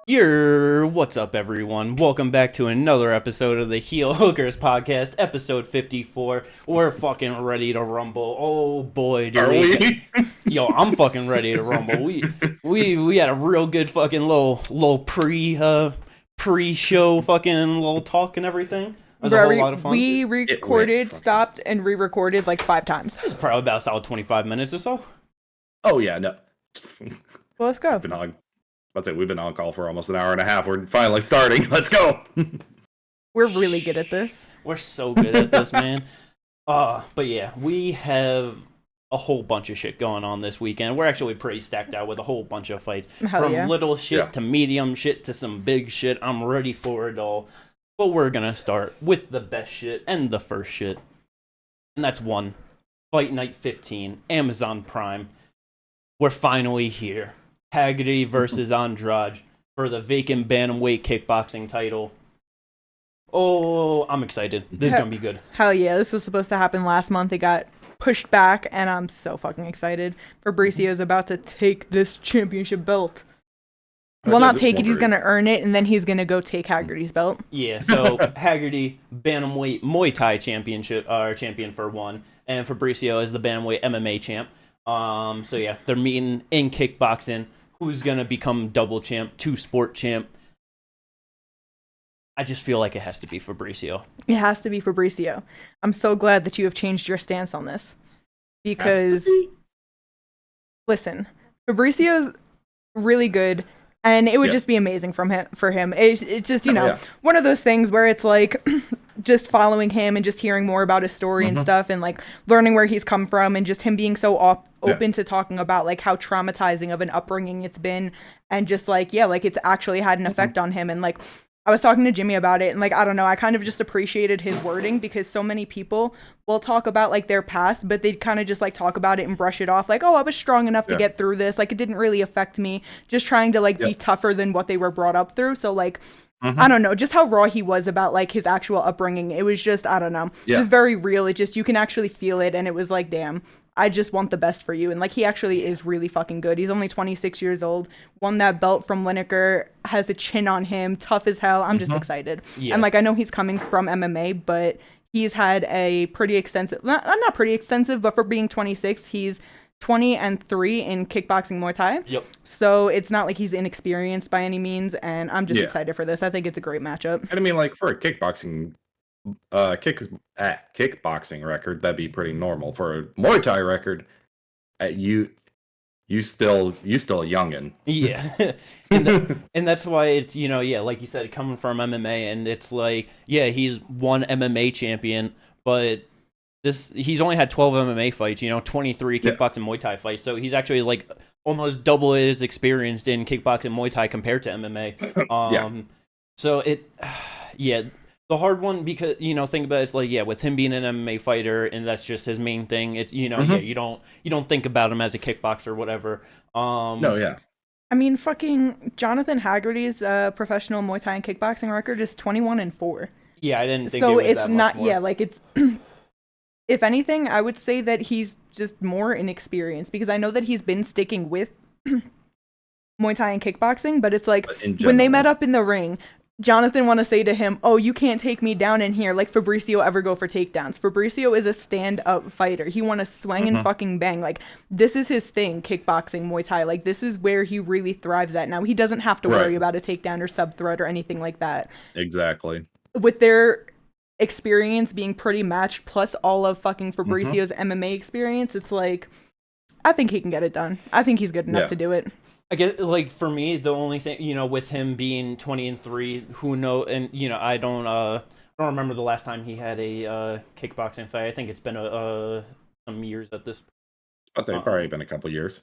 What's up, everyone? Welcome back to another episode of the Heel Hookers podcast, episode 54. We're fucking ready to rumble. Oh boy, do Are we? Yo, I'm fucking ready to rumble. We had a real good fucking little pre-show fucking little talk and everything. It was a whole lot of fun. We recorded, stopped, and re-recorded like 5 times. It was probably about a solid 25 minutes or so. Oh yeah, no. Well, let's go. We've been on call for almost an hour and a half. We're finally starting. Let's go. We're really good at this. We're so good at this, man. But yeah, we have a whole bunch of shit going on this weekend. We're actually pretty stacked out with a whole bunch of fights. From little shit to medium shit to some big shit. I'm ready for it all. But we're gonna start with the best shit and the first shit. And that's Fight Night 15, Amazon Prime. We're finally here. Haggerty versus Andrade for the vacant bantamweight kickboxing title. Oh, I'm excited. This is going to be good. Hell yeah, this was supposed to happen last month. It got pushed back, and I'm so fucking excited. Fabricio is about to take this championship belt. Well, not take it, he's going to earn it, and then he's going to go take Haggerty's belt. Yeah, so Haggerty, bantamweight Muay Thai champion for one, and Fabricio is the bantamweight MMA champ. So yeah, they're meeting in kickboxing. Who's gonna become double champ, 2-sport champ? I just feel like it has to be Fabricio. It has to be Fabricio. I'm so glad that you have changed your stance on this. Because, listen, Fabricio's really good, and it would just be amazing for him. It's just, one of those things where it's like, just following him and just hearing more about his story and stuff, and like learning where he's come from, and just him being so open to talking about like how traumatizing of an upbringing it's been, and just like it's actually had an effect on him. And like I was talking to Jimmy about it, and like I don't know, I kind of just appreciated his wording, because so many people will talk about like their past, but they kind of just like talk about it and brush it off, like, oh, I was strong enough to get through this, like it didn't really affect me, just trying to like be tougher than what they were brought up through. So like I don't know, just how raw he was about like his actual upbringing. It was just, I don't know, just very real. It just, you can actually feel it, and it was like, damn, I just want the best for you. And like he actually is really fucking good. He's only 26 years old, won that belt from Lineker, has a chin on him, tough as hell. I'm just excited. And like I know he's coming from MMA, but he's had a pretty extensive, not pretty extensive, but for being 26, he's 20-3 in kickboxing Muay Thai. Yep. So it's not like he's inexperienced by any means, and I'm just excited for this. I think it's a great matchup. And I mean, like for a kickboxing record, that'd be pretty normal. For a Muay Thai record, you still a youngin. Yeah. and that's why it's, like you said, coming from MMA, and it's like, he's one MMA champion, but he's only had 12 MMA fights, 23 kickboxing Muay Thai fights. So he's actually like almost double his experience in kickboxing Muay Thai compared to MMA. So the hard one, because, think about it, it's like, with him being an MMA fighter and that's just his main thing, it's, you don't think about him as a kickboxer or whatever. I mean, fucking Jonathan Haggerty's professional Muay Thai and kickboxing record is 21-4. Yeah, I didn't think so. It was it's that not. Much more. Like it's. If anything, I would say that he's just more inexperienced, because I know that he's been sticking with Muay Thai and kickboxing, but it's like when they met up in the ring, Jonathan want to say to him, oh, you can't take me down in here like Fabricio ever go for takedowns. Fabricio is a stand-up fighter. He want to swing and fucking bang. Like, this is his thing, kickboxing, Muay Thai. Like, this is where he really thrives at. Now, he doesn't have to worry about a takedown or sub-threat or anything like that. Exactly. With their experience being pretty matched, plus all of fucking Fabricio's MMA experience, it's like, I think he can get it done. I think he's good enough to do it. I guess, like, for me, the only thing, with him being 20-3, who knows, and, I don't remember the last time he had a kickboxing fight. I think it's been some years at this point. I'd say probably been a couple years.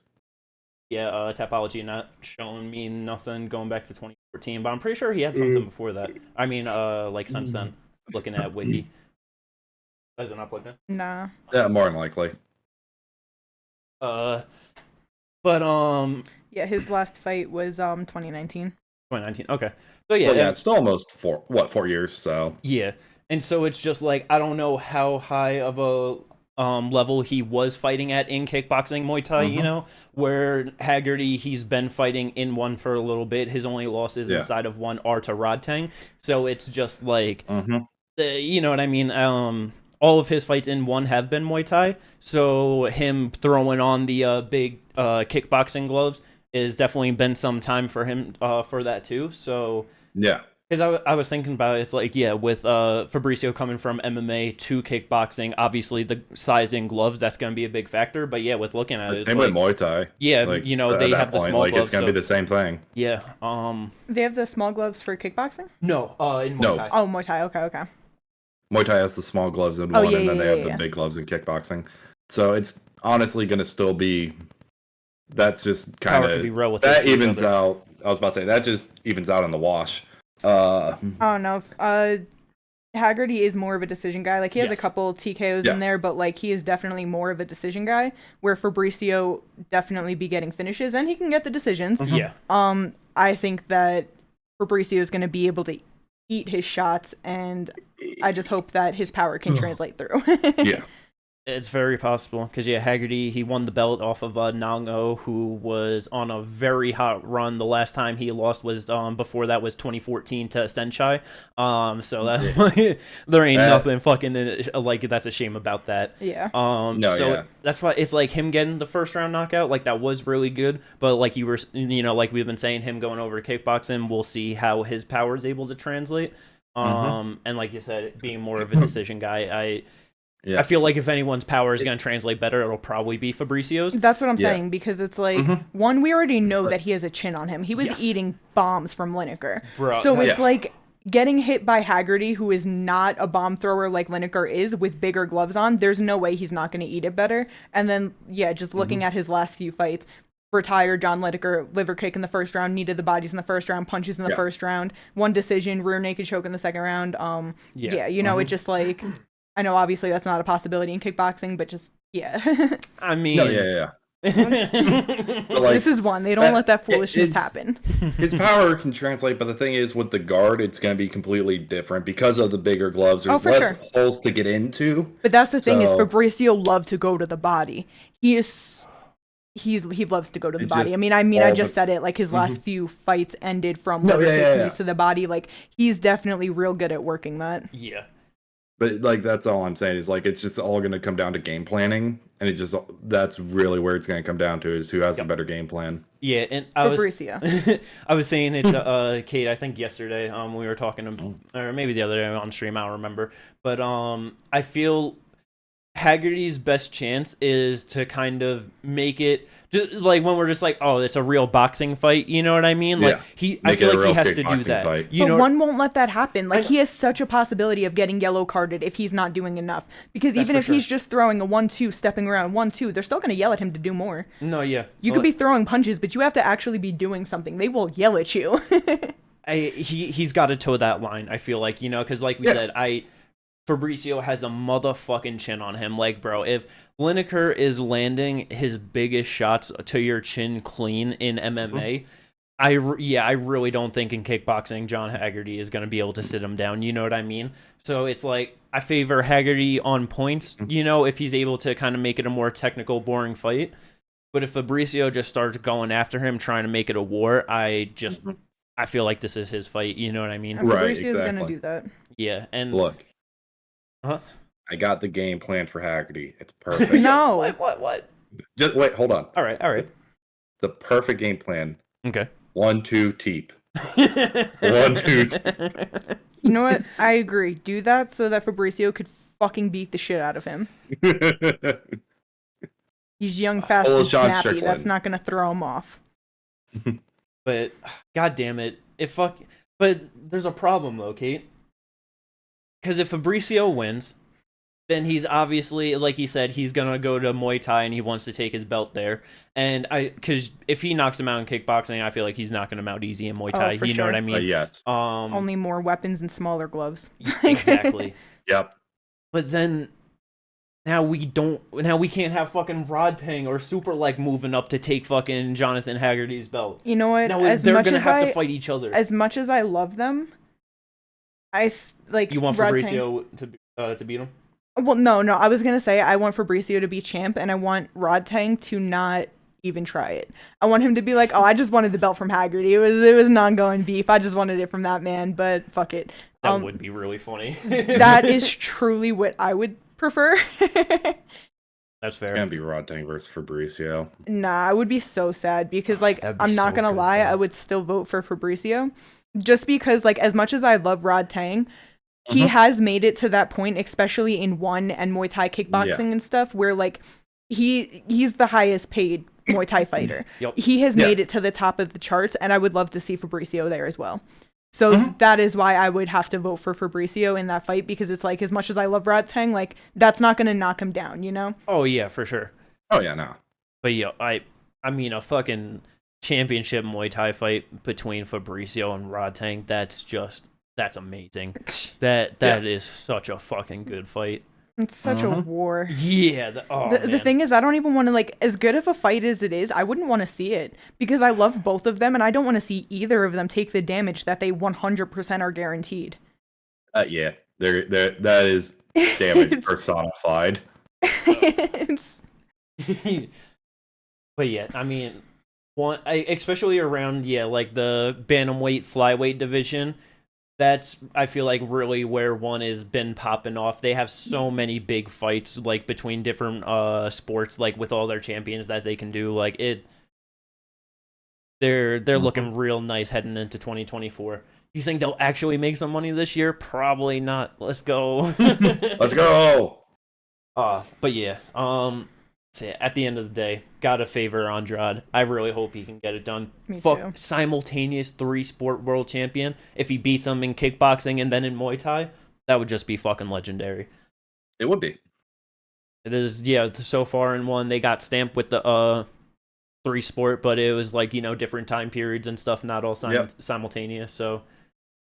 Yeah, Tapology not showing me nothing going back to 2014, but I'm pretty sure he had something before that. I mean, since then, looking at Wiki. Is it not plugged in? Nah. Yeah, more than likely. Yeah, his last fight was 2019. 2019. Okay. So yeah, it's still almost 4 years. So yeah, and so it's just like, I don't know how high of a level he was fighting at in kickboxing Muay Thai, you know, where Haggerty, he's been fighting in one for a little bit. His only losses inside of one are to Rodtang. So it's just like, you know what I mean? All of his fights in one have been Muay Thai. So him throwing on the big kickboxing gloves is definitely been some time for him for that too. So yeah. Because I was thinking about it, it's like, yeah, with Fabricio coming from MMA to kickboxing, obviously the size in gloves, that's going to be a big factor. But yeah, with looking at it, same with Muay Thai. Yeah, like, you know, they have the small gloves. It's going to be the same thing. Yeah. They have the small gloves for kickboxing? No, in Muay Thai. Oh, Muay Thai. Okay. Muay Thai has the small gloves in one, and then they have the big gloves in kickboxing. So it's honestly going to still be... That's just kind of... That evens out... I was about to say, that just evens out in the wash. Oh no, Haggerty is more of a decision guy. Like he has a couple TKOs in there, but like he is definitely more of a decision guy. Where Fabricio definitely be getting finishes, and he can get the decisions. Yeah. I think that Fabricio is going to be able to eat his shots, and I just hope that his power can translate through. Yeah. It's very possible because Haggerty, he won the belt off of Nang-O, who was on a very hot run. The last time he lost was before that was 2014 to Senchai. So that's there ain't nothing fucking like that's a shame about that. Yeah. That's why it's like him getting the first round knockout, like that was really good. But like you were, you know, like we've been saying, him going over to kickboxing, we'll see how his power is able to translate. And like you said, being more of a decision guy, I feel like if anyone's power is going to translate better, it'll probably be Fabricio's. That's what I'm saying, because it's like, one, we already know that he has a chin on him. He was eating bombs from Lineker. So it's like getting hit by Haggerty, who is not a bomb thrower like Lineker is, with bigger gloves on. There's no way he's not going to eat it better. And then, just looking at his last few fights, retired John Lineker, liver kick in the first round, needed the bodies in the first round, punches in the first round, one decision, rear naked choke in the second round. You know, it just like... I know obviously that's not a possibility in kickboxing, but just, I mean... No, like, this is one. They don't let that foolishness happen. His power can translate, but the thing is, with the guard, it's going to be completely different. Because of the bigger gloves, there's less holes to get into. But that's the thing is, Fabricio loves to go to the body. He loves to go to the body. I just said it, like his last few fights ended from knees to the body. Like, he's definitely real good at working that. Yeah. But like that's all I'm saying is like it's just all going to come down to game planning, and that's really where it's going to come down to is who has a better game plan. Yeah, and I was saying it to Kate, I think yesterday. We were talking, or maybe the other day on stream, I don't remember. But I feel Haggerty's best chance is to kind of make it just like when we're just like, oh, it's a real boxing fight, you know what I mean? Like I feel like he has to do that. Fight. But one won't let that happen. Like he has such a possibility of getting yellow carded if he's not doing enough. Because even if he's just throwing a 1-2, stepping around 1-2, they're still going to yell at him to do more. No, yeah. You could be throwing punches, but you have to actually be doing something. They will yell at you. He's got to toe that line, I feel like, you know, because like we said, Fabricio has a motherfucking chin on him. Like, bro, if Lineker is landing his biggest shots to your chin clean in MMA, I really don't think in kickboxing John Haggerty is going to be able to sit him down. You know what I mean? So it's like I favor Haggerty on points, you know, if he's able to kind of make it a more technical, boring fight. But if Fabricio just starts going after him, trying to make it a war, I feel like this is his fight. You know what I mean? And Fabricio's going to do that. Yeah, and look. I got the game plan for Haggerty. It's perfect. No. What? Just wait, hold on. All right. The perfect game plan. Okay. 1-2 teep. 1-2 teep. You know what? I agree. Do that so that Fabricio could fucking beat the shit out of him. He's young, fast, and snappy. That's not going to throw him off. But, god damn it. But there's a problem, though, Kate. Because if Fabricio wins, then he's obviously, like he said, he's going to go to Muay Thai and he wants to take his belt there. And because if he knocks him out in kickboxing, I feel like he's knocking him out easy in Muay Thai. You know what I mean? Yes. Only more weapons and smaller gloves. Exactly. Yep. But then now we can't have fucking Rodtang or Super Leg moving up to take fucking Jonathan Haggerty's belt. You know what? Now they're going to have to fight each other. As much as I love them, you want Fabricio to beat him? Well, no, I was gonna say I want Fabricio to be champ, and I want Rod Tang to not even try it. I want him to be like, oh, I just wanted the belt from Haggerty. It was an ongoing beef. I just wanted it from that man, but fuck it. That would be really funny. That is truly what I would prefer. That's fair. It's gonna be Rod Tang versus Fabricio. Nah, I would be so sad because like I'm not gonna lie, I would still vote for Fabricio, just because like as much as I love Rod Tang, he has made it to that point, especially in ONE and Muay Thai kickboxing and stuff, where like he's the highest paid Muay Thai fighter. Yep. He has made it to the top of the charts, and I would love to see Fabricio there as well. So that is why I would have to vote for Fabricio in that fight, because it's like, as much as I love Rod Tang, like that's not going to knock him down, you know? Oh yeah, for sure. Oh yeah, no. But yeah, I mean a fucking championship Muay Thai fight between Fabricio and Rod Tang, that's amazing. That is such a fucking good fight. It's such a war. Yeah. The thing is, I don't even want to, like, as good of a fight as it is, I wouldn't want to see it, because I love both of them, and I don't want to see either of them take the damage that they 100% are guaranteed. Yeah. That is damage personified. But yeah, I mean, especially around, like the bantamweight, flyweight division, that's, I feel like, really where ONE has been popping off. They have so many big fights, like, between different sports, like, with all their champions that they can do. Like, they're looking real nice heading into 2024. You think they'll actually make some money this year? Probably not. Let's go. Let's go! But yeah, at the end of the day, gotta favor Andrade. I really hope he can get it done. Me too. Simultaneous 3-sport world champion. If he beats him in kickboxing and then in Muay Thai, that would just be fucking legendary. It would be. It is, so far in ONE, they got stamped with the 3-sport, but it was like, different time periods and stuff, not all simultaneous, so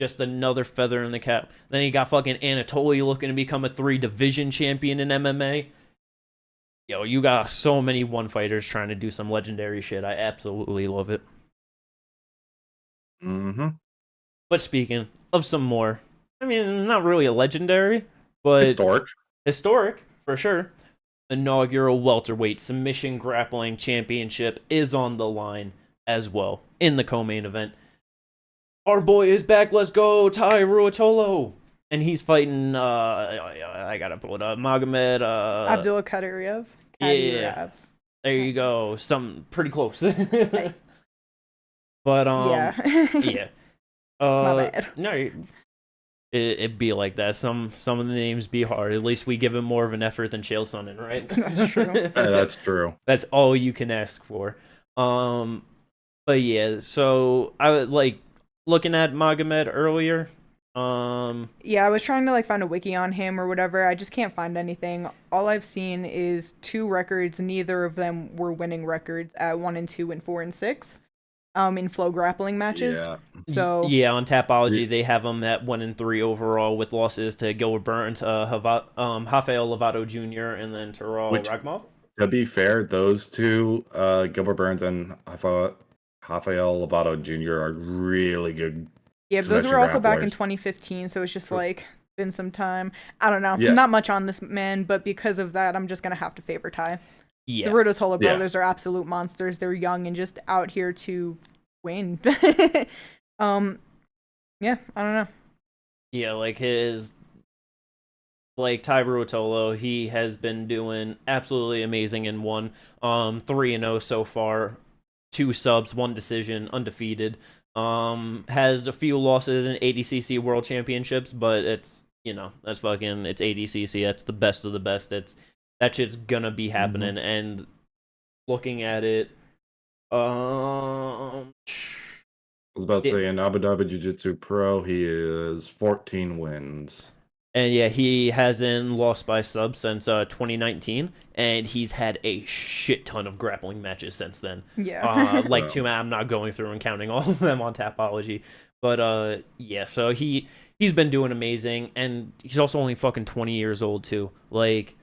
just another feather in the cap. Then you got fucking Anatoly looking to become a 3-division champion in MMA. Yo, you got so many ONE fighters trying to do some legendary shit. I absolutely love it. But speaking of some more, I mean, not really a legendary, but historic for sure. Inaugural welterweight submission grappling championship is on the line as well in the co-main event. Our boy is back. Let's go, Tai Ruotolo. And he's fighting, I gotta pull it up, Magomed Abdullah Kadyrov. Yeah, there you go. Some pretty close. But yeah. My bad. No, it'd be like that. Some of the names be hard. At least we give him more of an effort than Chael Sonnen, right? That's true. That's true. That's all you can ask for. But yeah, so I was like looking at Magomed earlier. Yeah, I was trying to like find a wiki on him or whatever. I just can't find anything. All I've seen is 2 records. Neither of them were winning records at 1 and 2 and 4 and 6. In flow grappling matches. Yeah. So yeah, on Tapology they have him at 1 and 3 overall with losses to Gilbert Burns, Rafael Lovato Jr. and then Terrell Ragmov. To be fair, those two, Gilbert Burns and Rafael Lovato Jr. are really good. Yeah, but those were also back in 2015, so it's just like been some time. I don't know. Yeah. Not much on this man, but because of that, I'm just going to have to favor Tai. Yeah. The Ruotolo brothers are absolute monsters. They're young and just out here to win. Yeah, I don't know. Yeah, like Tai Ruotolo, he has been doing absolutely amazing in ONE. 3-0 so far, 2 subs, 1 decision, undefeated. Has a few losses in ADCC World Championships, but it's, that's fucking, it's ADCC, that's the best of the best. That shit's gonna be happening, and looking at it, I was about to say, in Abu Dhabi Jiu-Jitsu Pro, he is 14 wins. And yeah, he hasn't lost by sub since 2019, and he's had a shit ton of grappling matches since then. Yeah. I'm not going through and counting all of them on Tapology. But yeah, so he's been doing amazing, and he's also only fucking 20 years old too. Like,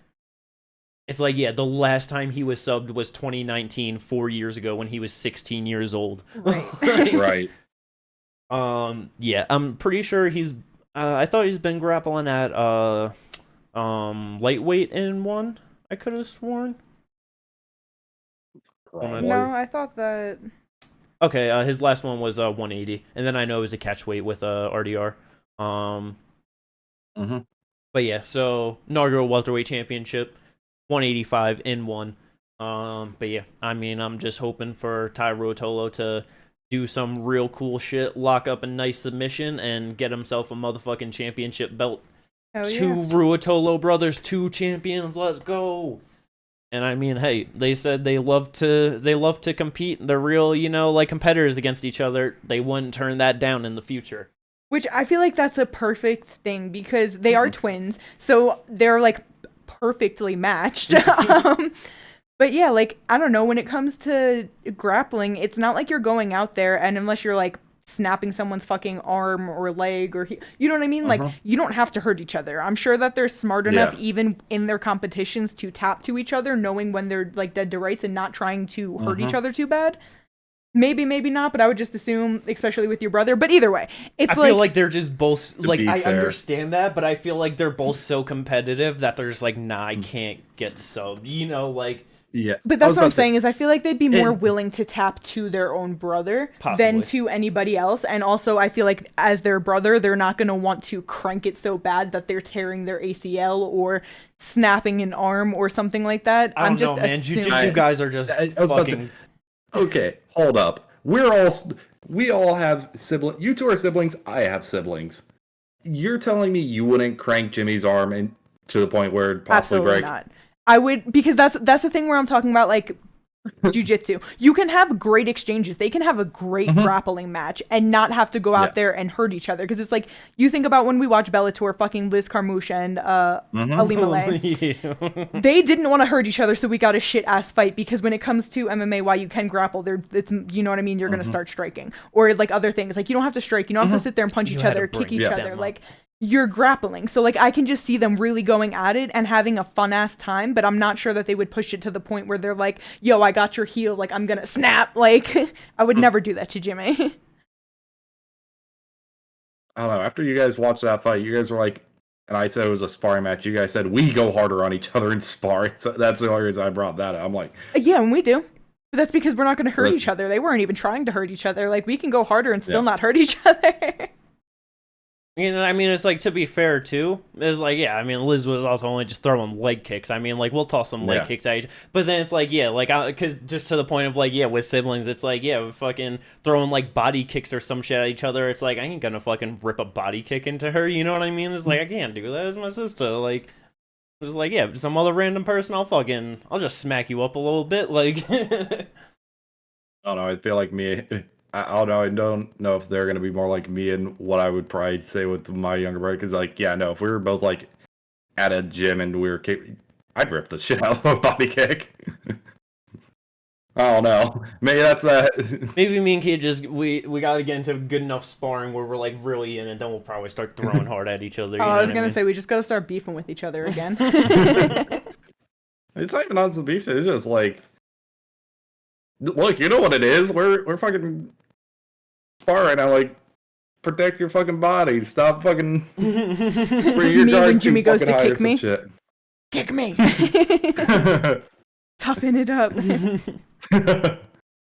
it's like, yeah, the last time he was subbed was 2019, 4 years ago, when he was 16 years old. Right. Right. Yeah, I'm pretty sure he's I thought he's been grappling at lightweight in one. I could have sworn. No, I thought that. Okay, his last one was 180, and then I know it was a catch weight with RDR. But yeah, so inaugural welterweight championship, 185 in one. But yeah, I mean, I'm just hoping for Tai Ruotolo to do some real cool shit, lock up a nice submission, and get himself a motherfucking championship belt. Two Ruotolo brothers, 2 champions, let's go. And I mean, hey, they said they love to compete. They're real, like competitors against each other. They wouldn't turn that down in the future. Which I feel like that's a perfect thing because they are twins, so they're like perfectly matched. But yeah, like, I don't know, when it comes to grappling, it's not like you're going out there and unless you're like snapping someone's fucking arm or leg or you know what I mean? Like, you don't have to hurt each other. I'm sure that they're smart enough even in their competitions to tap to each other, knowing when they're like dead to rights and not trying to hurt each other too bad. Maybe not, but I would just assume, especially with your brother. But either way, I feel like they're just both, like, I understand that, but I feel like they're both so competitive that they're just like, nah, I can't get subbed, like... Yeah. But that's what I'm saying is I feel like they'd be more willing to tap to their own brother than to anybody else. And also I feel like as their brother, they're not going to want to crank it so bad that they're tearing their ACL or snapping an arm or something like that. I'm just assuming. Jiu-jitsu guys are just fucking... Okay, hold up. We all have siblings. You two are siblings. I have siblings. You're telling me you wouldn't crank Jimmy's arm to the point where it'd possibly break? Absolutely not. I would, because that's the thing where I'm talking about, like, jiu-jitsu. You can have great exchanges. They can have a great grappling match and not have to go out there and hurt each other. Because it's like, you think about when we watch Bellator, fucking Liz Carmouche and Ali Malay. They didn't want to hurt each other, so we got a shit-ass fight. Because when it comes to MMA, while you can grapple, it's, you know what I mean? You're going to start striking. Or, like, other things. Like, you don't have to strike. You don't have to sit there and punch each other, kick each other. Like... You're grappling. So, like, I can just see them really going at it and having a fun-ass time, but I'm not sure that they would push it to the point where they're like, yo, I got your heel, like, I'm gonna snap. Like, I would never do that to Jimmy. I don't know. After you guys watched that fight, you guys were like, and I said it was a sparring match, you guys said, we go harder on each other in sparring. So that's the only reason I brought that up. I'm like... Yeah, and we do. But that's because we're not going to hurt each other. They weren't even trying to hurt each other. Like, we can go harder and still not hurt each other. I mean, it's like, to be fair, too, it's like, yeah, I mean, Liz was also only just throwing leg kicks. I mean, like, we'll toss some leg kicks at each but then it's like, yeah, like, because just to the point of, like, yeah, with siblings, it's like, yeah, we're fucking throwing, like, body kicks or some shit at each other. It's like, I ain't gonna fucking rip a body kick into her, you know what I mean? It's like, I can't do that. It's my sister. Like, it's like, yeah, some other random person, I'll just smack you up a little bit, like... I don't know, I feel like I don't know if they're going to be more like me and what I would probably say with my younger brother. Because, like, yeah, no, if we were both, like, at a gym and we were I'd rip the shit out of a body kick. I don't know. Maybe that's Maybe me and Kid we got to get into good enough sparring where we're, like, really in it. Then we'll probably start throwing hard at each other. I was going to say, we just got to start beefing with each other again. It's not even on some beef shit. It's just, like, look, you know what it is. We're fucking... sparring. I like protect your fucking body. Stop fucking. Me when Jimmy goes to kick me. Kick me. Toughen it up.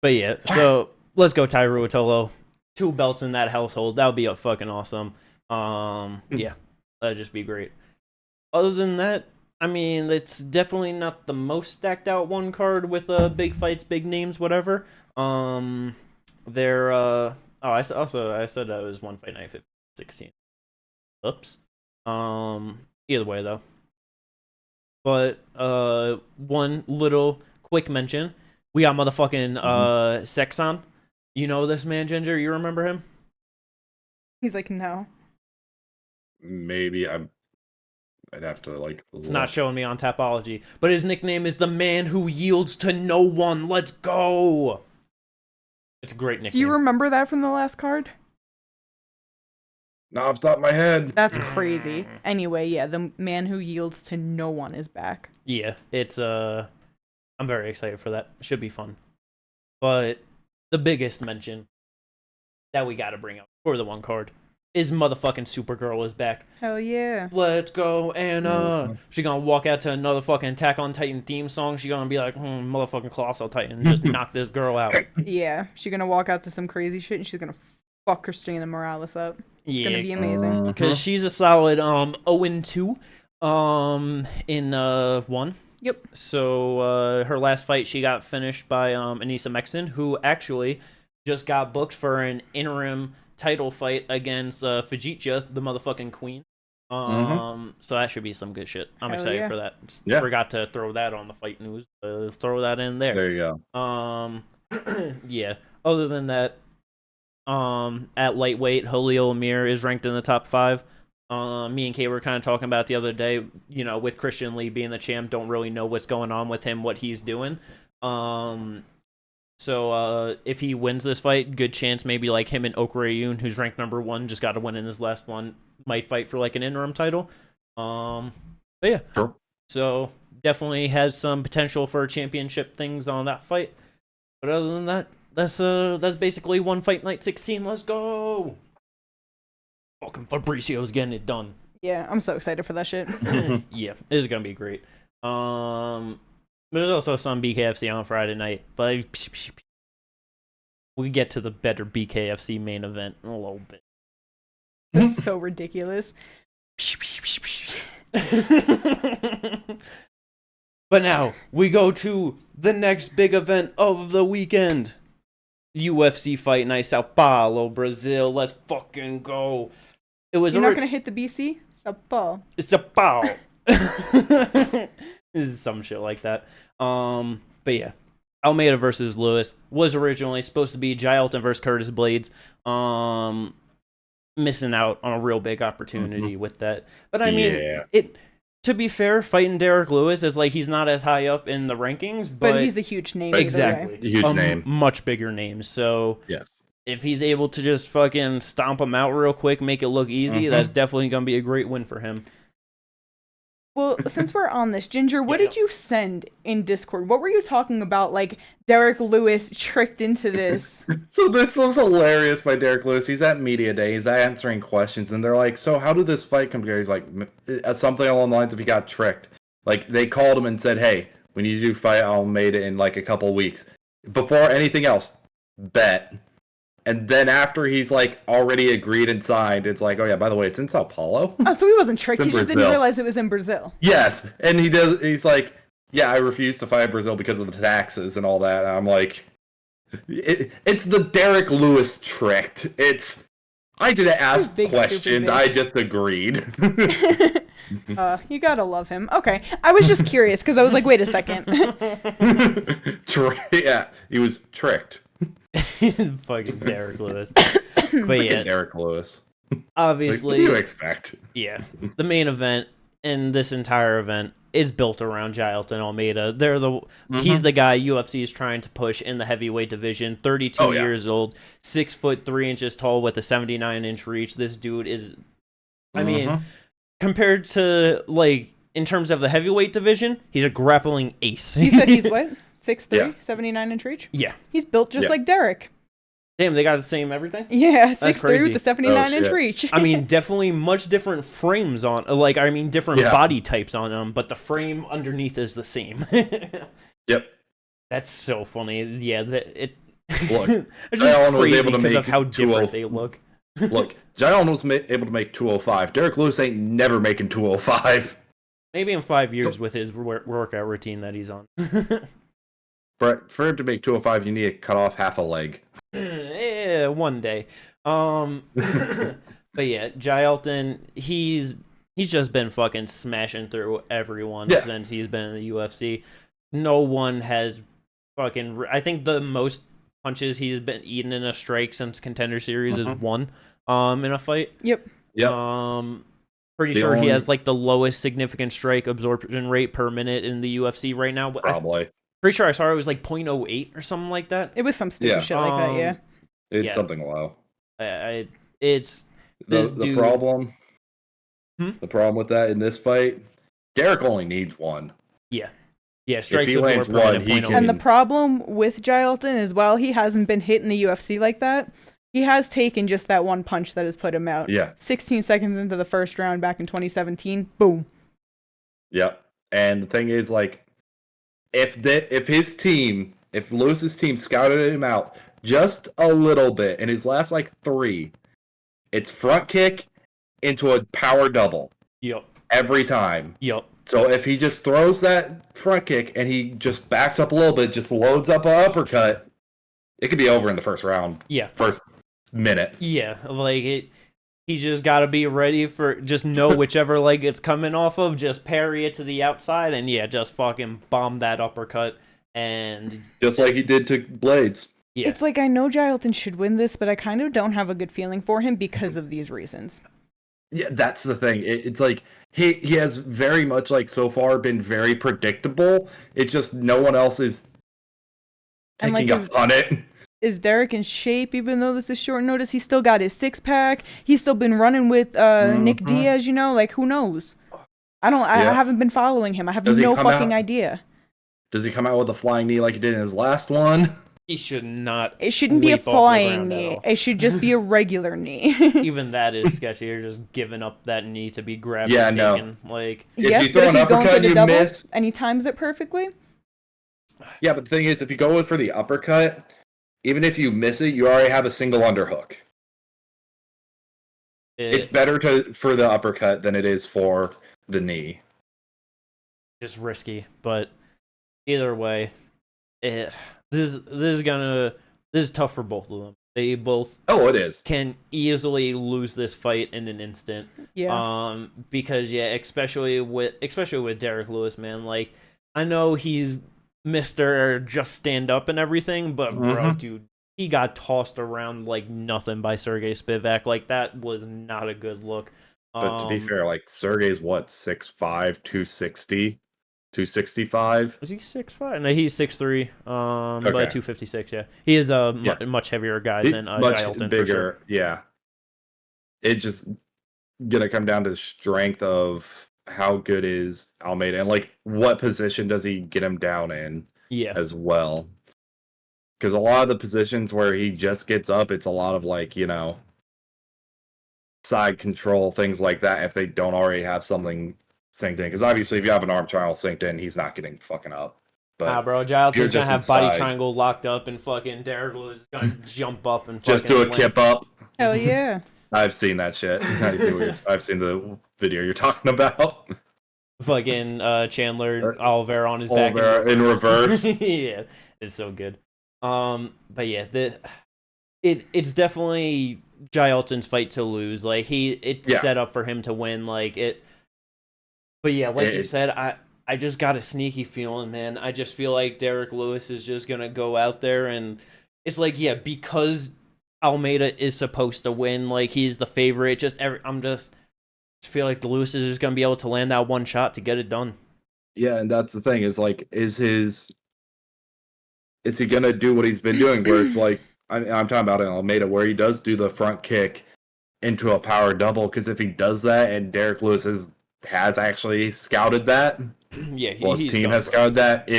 But yeah, so let's go, Tai Ruotolo. 2 belts in that household. That would be fucking awesome. Yeah, that'd just be great. Other than that, I mean, it's definitely not the most stacked out one card with big fights, big names, whatever. I said that was one fight night 16. Oops. Either way though. But one little quick mention. We got motherfucking Sexon. You know this man, Ginger? You remember him? He's like, no. Maybe I'd have to like It's not showing me on Tapology. But his nickname is the man who yields to no one. Let's go. It's a great nickname. Do you remember that from the last card? No, off the top of my head. That's crazy. Anyway, yeah, the man who yields to no one is back. Yeah, it's I'm very excited for that. Should be fun. But the biggest mention that we got to bring up for the one card is motherfucking Supergirl is back. Hell yeah. Let's go, Anna. She gonna walk out to another fucking Attack on Titan theme song. She gonna be like, motherfucking Colossal Titan. Just knock this girl out. Yeah. She gonna walk out to some crazy shit and she's gonna fuck Christina Morales up. It's gonna be amazing. Because she's a solid 0-2 in 1. Yep. So her last fight, she got finished by Anissa Mexon, who actually just got booked for an interim title fight against Fujitsu, the motherfucking queen. So that should be some good shit. I'm excited for that. Yeah. Forgot to throw that on the fight news. Throw that in there. There you go. Yeah. Other than that, at lightweight, Julio Amir is ranked in the top 5. Me and Kay were kind of talking about the other day, you know, with Christian Lee being the champ, don't really know what's going on with him, what he's doing. So if he wins this fight, good chance maybe like him and Okurayun, who's ranked number 1, just got to win in his last one, might fight for like an interim title. But yeah, sure. So definitely has some potential for championship things on that fight. But other than that, that's basically one Fight Night 16. Let's go. Fucking Fabricio's getting it done. Yeah, I'm so excited for that shit. Yeah, this is gonna be great. There's also some BKFC on Friday night, but we get to the better BKFC main event in a little bit. It's so ridiculous. But now we go to the next big event of the weekend. UFC Fight Night, Sao Paulo, Brazil. Let's fucking go. You're not gonna hit the BC? Sao Paulo. It's Sao Paulo. This is some shit like that. But yeah, Almeida versus Lewis was originally supposed to be Jailton versus Curtis Blades. Missing out on a real big opportunity with that. But I mean, to be fair, fighting Derek Lewis is like he's not as high up in the rankings, but he's a huge name. Exactly, a huge name, much bigger name. So yes, if he's able to just fucking stomp him out real quick, make it look easy, that's definitely gonna be a great win for him. Well, since we're on this, Ginger, what did you send in Discord? What were you talking about? Like, Derek Lewis tricked into this. So this was hilarious by Derek Lewis. He's at Media Day. He's answering questions, and they're like, so how did this fight come together? He's like, something along the lines of he got tricked. Like, they called him and said, hey, we need you to fight Almeida in, like, a couple weeks. Before anything else, bet. And then after he's like already agreed and signed, it's like, oh yeah, by the way, it's in Sao Paulo. Oh, so he wasn't tricked. He just didn't realize it was in Brazil. Yes, and he's like, yeah, I refuse to fight Brazil because of the taxes and all that. And I'm like, it's the Derek Lewis tricked. I didn't ask questions. I just agreed. You gotta love him. Okay, I was just curious because I was like, wait a second. Yeah, he was tricked. Fucking Derek Lewis. But yeah, Derek Lewis. Obviously, what do you expect? Yeah, the main event and this entire event is built around Jailton Almeida. He's the guy UFC is trying to push in the heavyweight division. 32 years old, 6'3" tall with a 79-inch reach. This dude is, I mean, compared to like in terms of the heavyweight division, he's a grappling ace. He said he's what? 6'3", 79-inch reach? Yeah. He's built just like Derek. Damn, they got the same everything? Yeah, 6'3" with the 79-inch reach. I mean, definitely much different frames on, different body types on them, but the frame underneath is the same. Yep. That's so funny. Yeah, look, it's just crazy because of how different they look. Look, Jailton was able to make 205. Derek Lewis ain't never making 205. Maybe in 5 years with his workout routine that he's on. For him to make 205, you need to cut off half a leg. Yeah, one day. But yeah, Jailton, he's just been fucking smashing through everyone since he's been in the UFC. No one has fucking... I think the most punches he's been eaten in a strike since Contender Series is 1 in a fight. Yep. Pretty sure he has like the lowest significant strike absorption rate per minute in the UFC right now. Probably. Pretty sure I saw it was like 0.08 or something like that. It was some stupid shit like that, yeah. It's something low. It's this the problem. The problem with that in this fight, Derek only needs 1. Yeah. Yeah, strikes if he lands 1, he can... And the problem with Jailton is while he hasn't been hit in the UFC like that, He has taken just that one punch that has put him out. Yeah. 16 seconds into the first round back in 2017, boom. Yep. And the thing is, like, if Lewis's team scouted him out just a little bit in his last, like, 3, it's front kick into a power double. Yep. Every time. Yep. So if he just throws that front kick and he just backs up a little bit, just loads up an uppercut, it could be over in the first round. Yeah. First minute. Yeah, like he's just got to be ready for, just know whichever leg it's coming off of, just parry it to the outside, and just fucking bomb that uppercut, and just like he did to Blades. Yeah. It's like, I know Jailton should win this, but I kind of don't have a good feeling for him because of these reasons. Yeah, that's the thing. It's like he has very much, like, so far been very predictable. It's just no one else is picking up on it. Is Derek in shape, even though this is short notice? He's still got his 6-pack. He's still been running with Nick Diaz, like, who knows? I haven't been following him. I have no fucking idea. Does he come out with a flying knee like he did in his last one? He should not. It shouldn't be a flying knee. It should just be a regular knee. Even that is sketchy. You're just giving up that knee to be grabbed and taken. No. Like, yes, but if he's going for the double and he times it perfectly. Yeah, but the thing is, if you go for the uppercut, even if you miss it, you already have a single underhook. It's better for the uppercut than it is for the knee. Just risky, but either way, this is tough for both of them. They both it is can easily lose this fight in an instant. Yeah. Because especially with Derek Lewis, man. Like, I know he's Mr. Just Stand Up and everything, but bro, dude, he got tossed around like nothing by Sergey Spivak. Like, that was not a good look. But to be fair, like, Sergey's 6'5", 260, 265. Is he 6'5"? No, he's 6'3". But 256. Yeah, he is a much heavier guy than Jailton, bigger. For sure. Yeah, it's just gonna come down to the strength of how good is Almeida and, like, what position does he get him down in? Yeah, as well. Because a lot of the positions where he just gets up, it's a lot of, like, side control, things like that, if they don't already have something synced in. Because obviously, if you have an arm triangle synced in, he's not getting fucking up. But bro, Jailton's gonna have body triangle locked up, and fucking Derek Lewis is gonna jump up and just do a kip up. Hell yeah. I've seen that shit. I've seen the video you're talking about. Fucking Chandler Oliveira on his back in reverse. Yeah, it's so good. But yeah, it's definitely Jailton's fight to lose. Like, it's set up for him to win. Like it. But yeah, like you said, I just got a sneaky feeling, man. I just feel like Derek Lewis is just gonna go out there, and it's like, because Almeida is supposed to win, like, he's the favorite. I just feel like the Lewis is just gonna be able to land that one shot to get it done. Yeah, and that's the thing, is like, is he gonna do what he's been doing, where it's like, I'm talking about Almeida, where he does do the front kick into a power double? Because if he does that, and Derek Lewis has actually scouted that, his team has scouted that,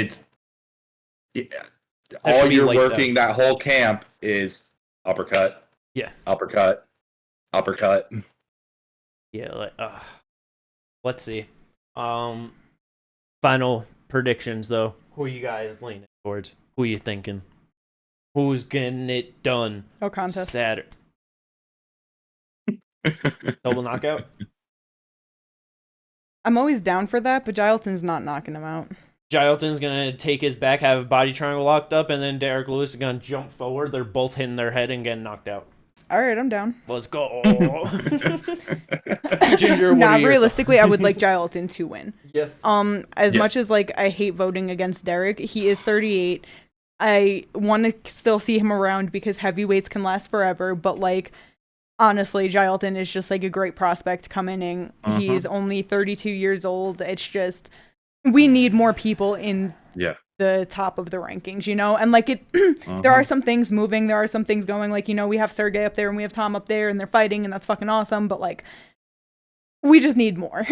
all you're working that whole camp is uppercut, uppercut. Yeah, like, let's see. Final predictions, though. Who are you guys leaning towards? Who are you thinking? Who's getting it done? No contest. Saturday. Double knockout? I'm always down for that, but Jailton's not knocking him out. Jailton's going to take his back, have a body triangle locked up, and then Derek Lewis is going to jump forward. They're both hitting their head and getting knocked out. All right, I'm down. Let's go. Ginger, realistically, I would like Jailton to win. Yeah. As much as, like, I hate voting against Derek, he is 38. I want to still see him around because heavyweights can last forever, but, like, honestly, Jailton is just, like, a great prospect coming in. He's only 32 years old. It's just, we need more people in the top of the rankings, and, like, there are some things moving, there are some things going, like, we have Sergey up there and we have Tom up there and they're fighting, and that's fucking awesome, but, like, we just need more.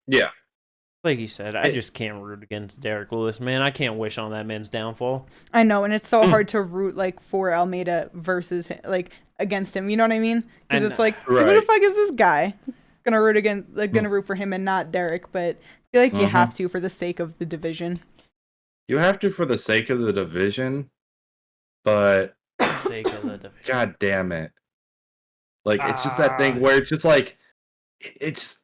Yeah. Like you said, I just can't root against Derek Lewis, man. I can't wish on that man's downfall. I know, and it's so hard to root like for Almeida versus like against him. You know what I mean? Because it's like, who the fuck is this guy? Gonna root for him and not Derek, but I feel like you have to for the sake of the division. You have to for the sake of the division, but God damn it! Like it's just that thing where it's just like it's.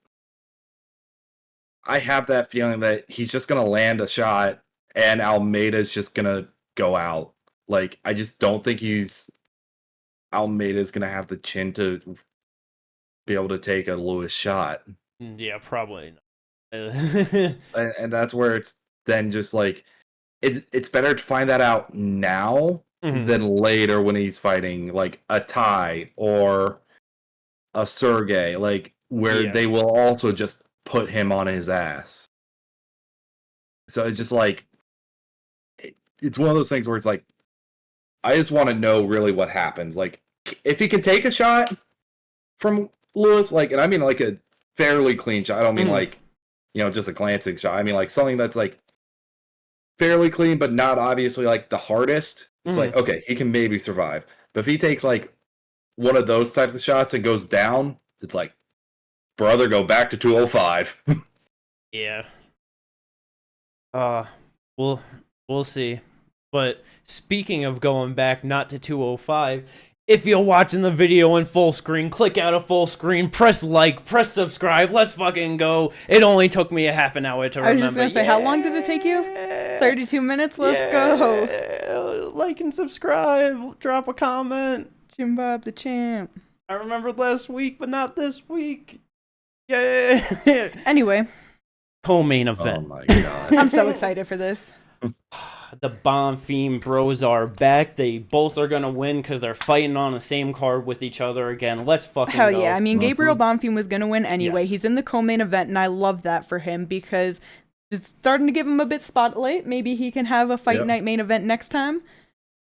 I have that feeling that he's just gonna land a shot and Almeida's just gonna go out. Like I just don't think Almeida's gonna have the chin to be able to take a Lewis shot. Yeah, probably not. And that's where it's then just like it's better to find that out now than later when he's fighting like a Tai or a Sergey, like where they will also just put him on his ass. So it's just like it's one of those things where it's like I just want to know really what happens. Like if he can take a shot from Lewis, like, and I mean like a fairly clean shot. I don't mean like, you know, just a glancing shot. I mean like something that's like fairly clean, but not obviously like the hardest. It's like, okay, he can maybe survive. But if he takes like one of those types of shots and goes down, it's like, brother, go back to 205. Yeah. We'll see. But speaking of going back not to 205, if you're watching the video in full screen, click out of full screen, press like, press subscribe, let's fucking go. It only took me a half an hour to remember. I was just gonna say, how long did it take you? 32 minutes? Let's go. Like and subscribe, drop a comment. Jim Bob the champ. I remembered last week, but not this week. Yeah. Anyway. Co-main event. Oh my god. I'm so excited for this. The Bonfim bros are back. They both are going to win because they're fighting on the same card with each other again. Let's fucking Hell go. Yeah. I mean, Gabriel Bonfim was going to win anyway. Yes. He's in the co-main event, and I love that for him because it's starting to give him a bit spotlight. Maybe he can have a fight night main event next time.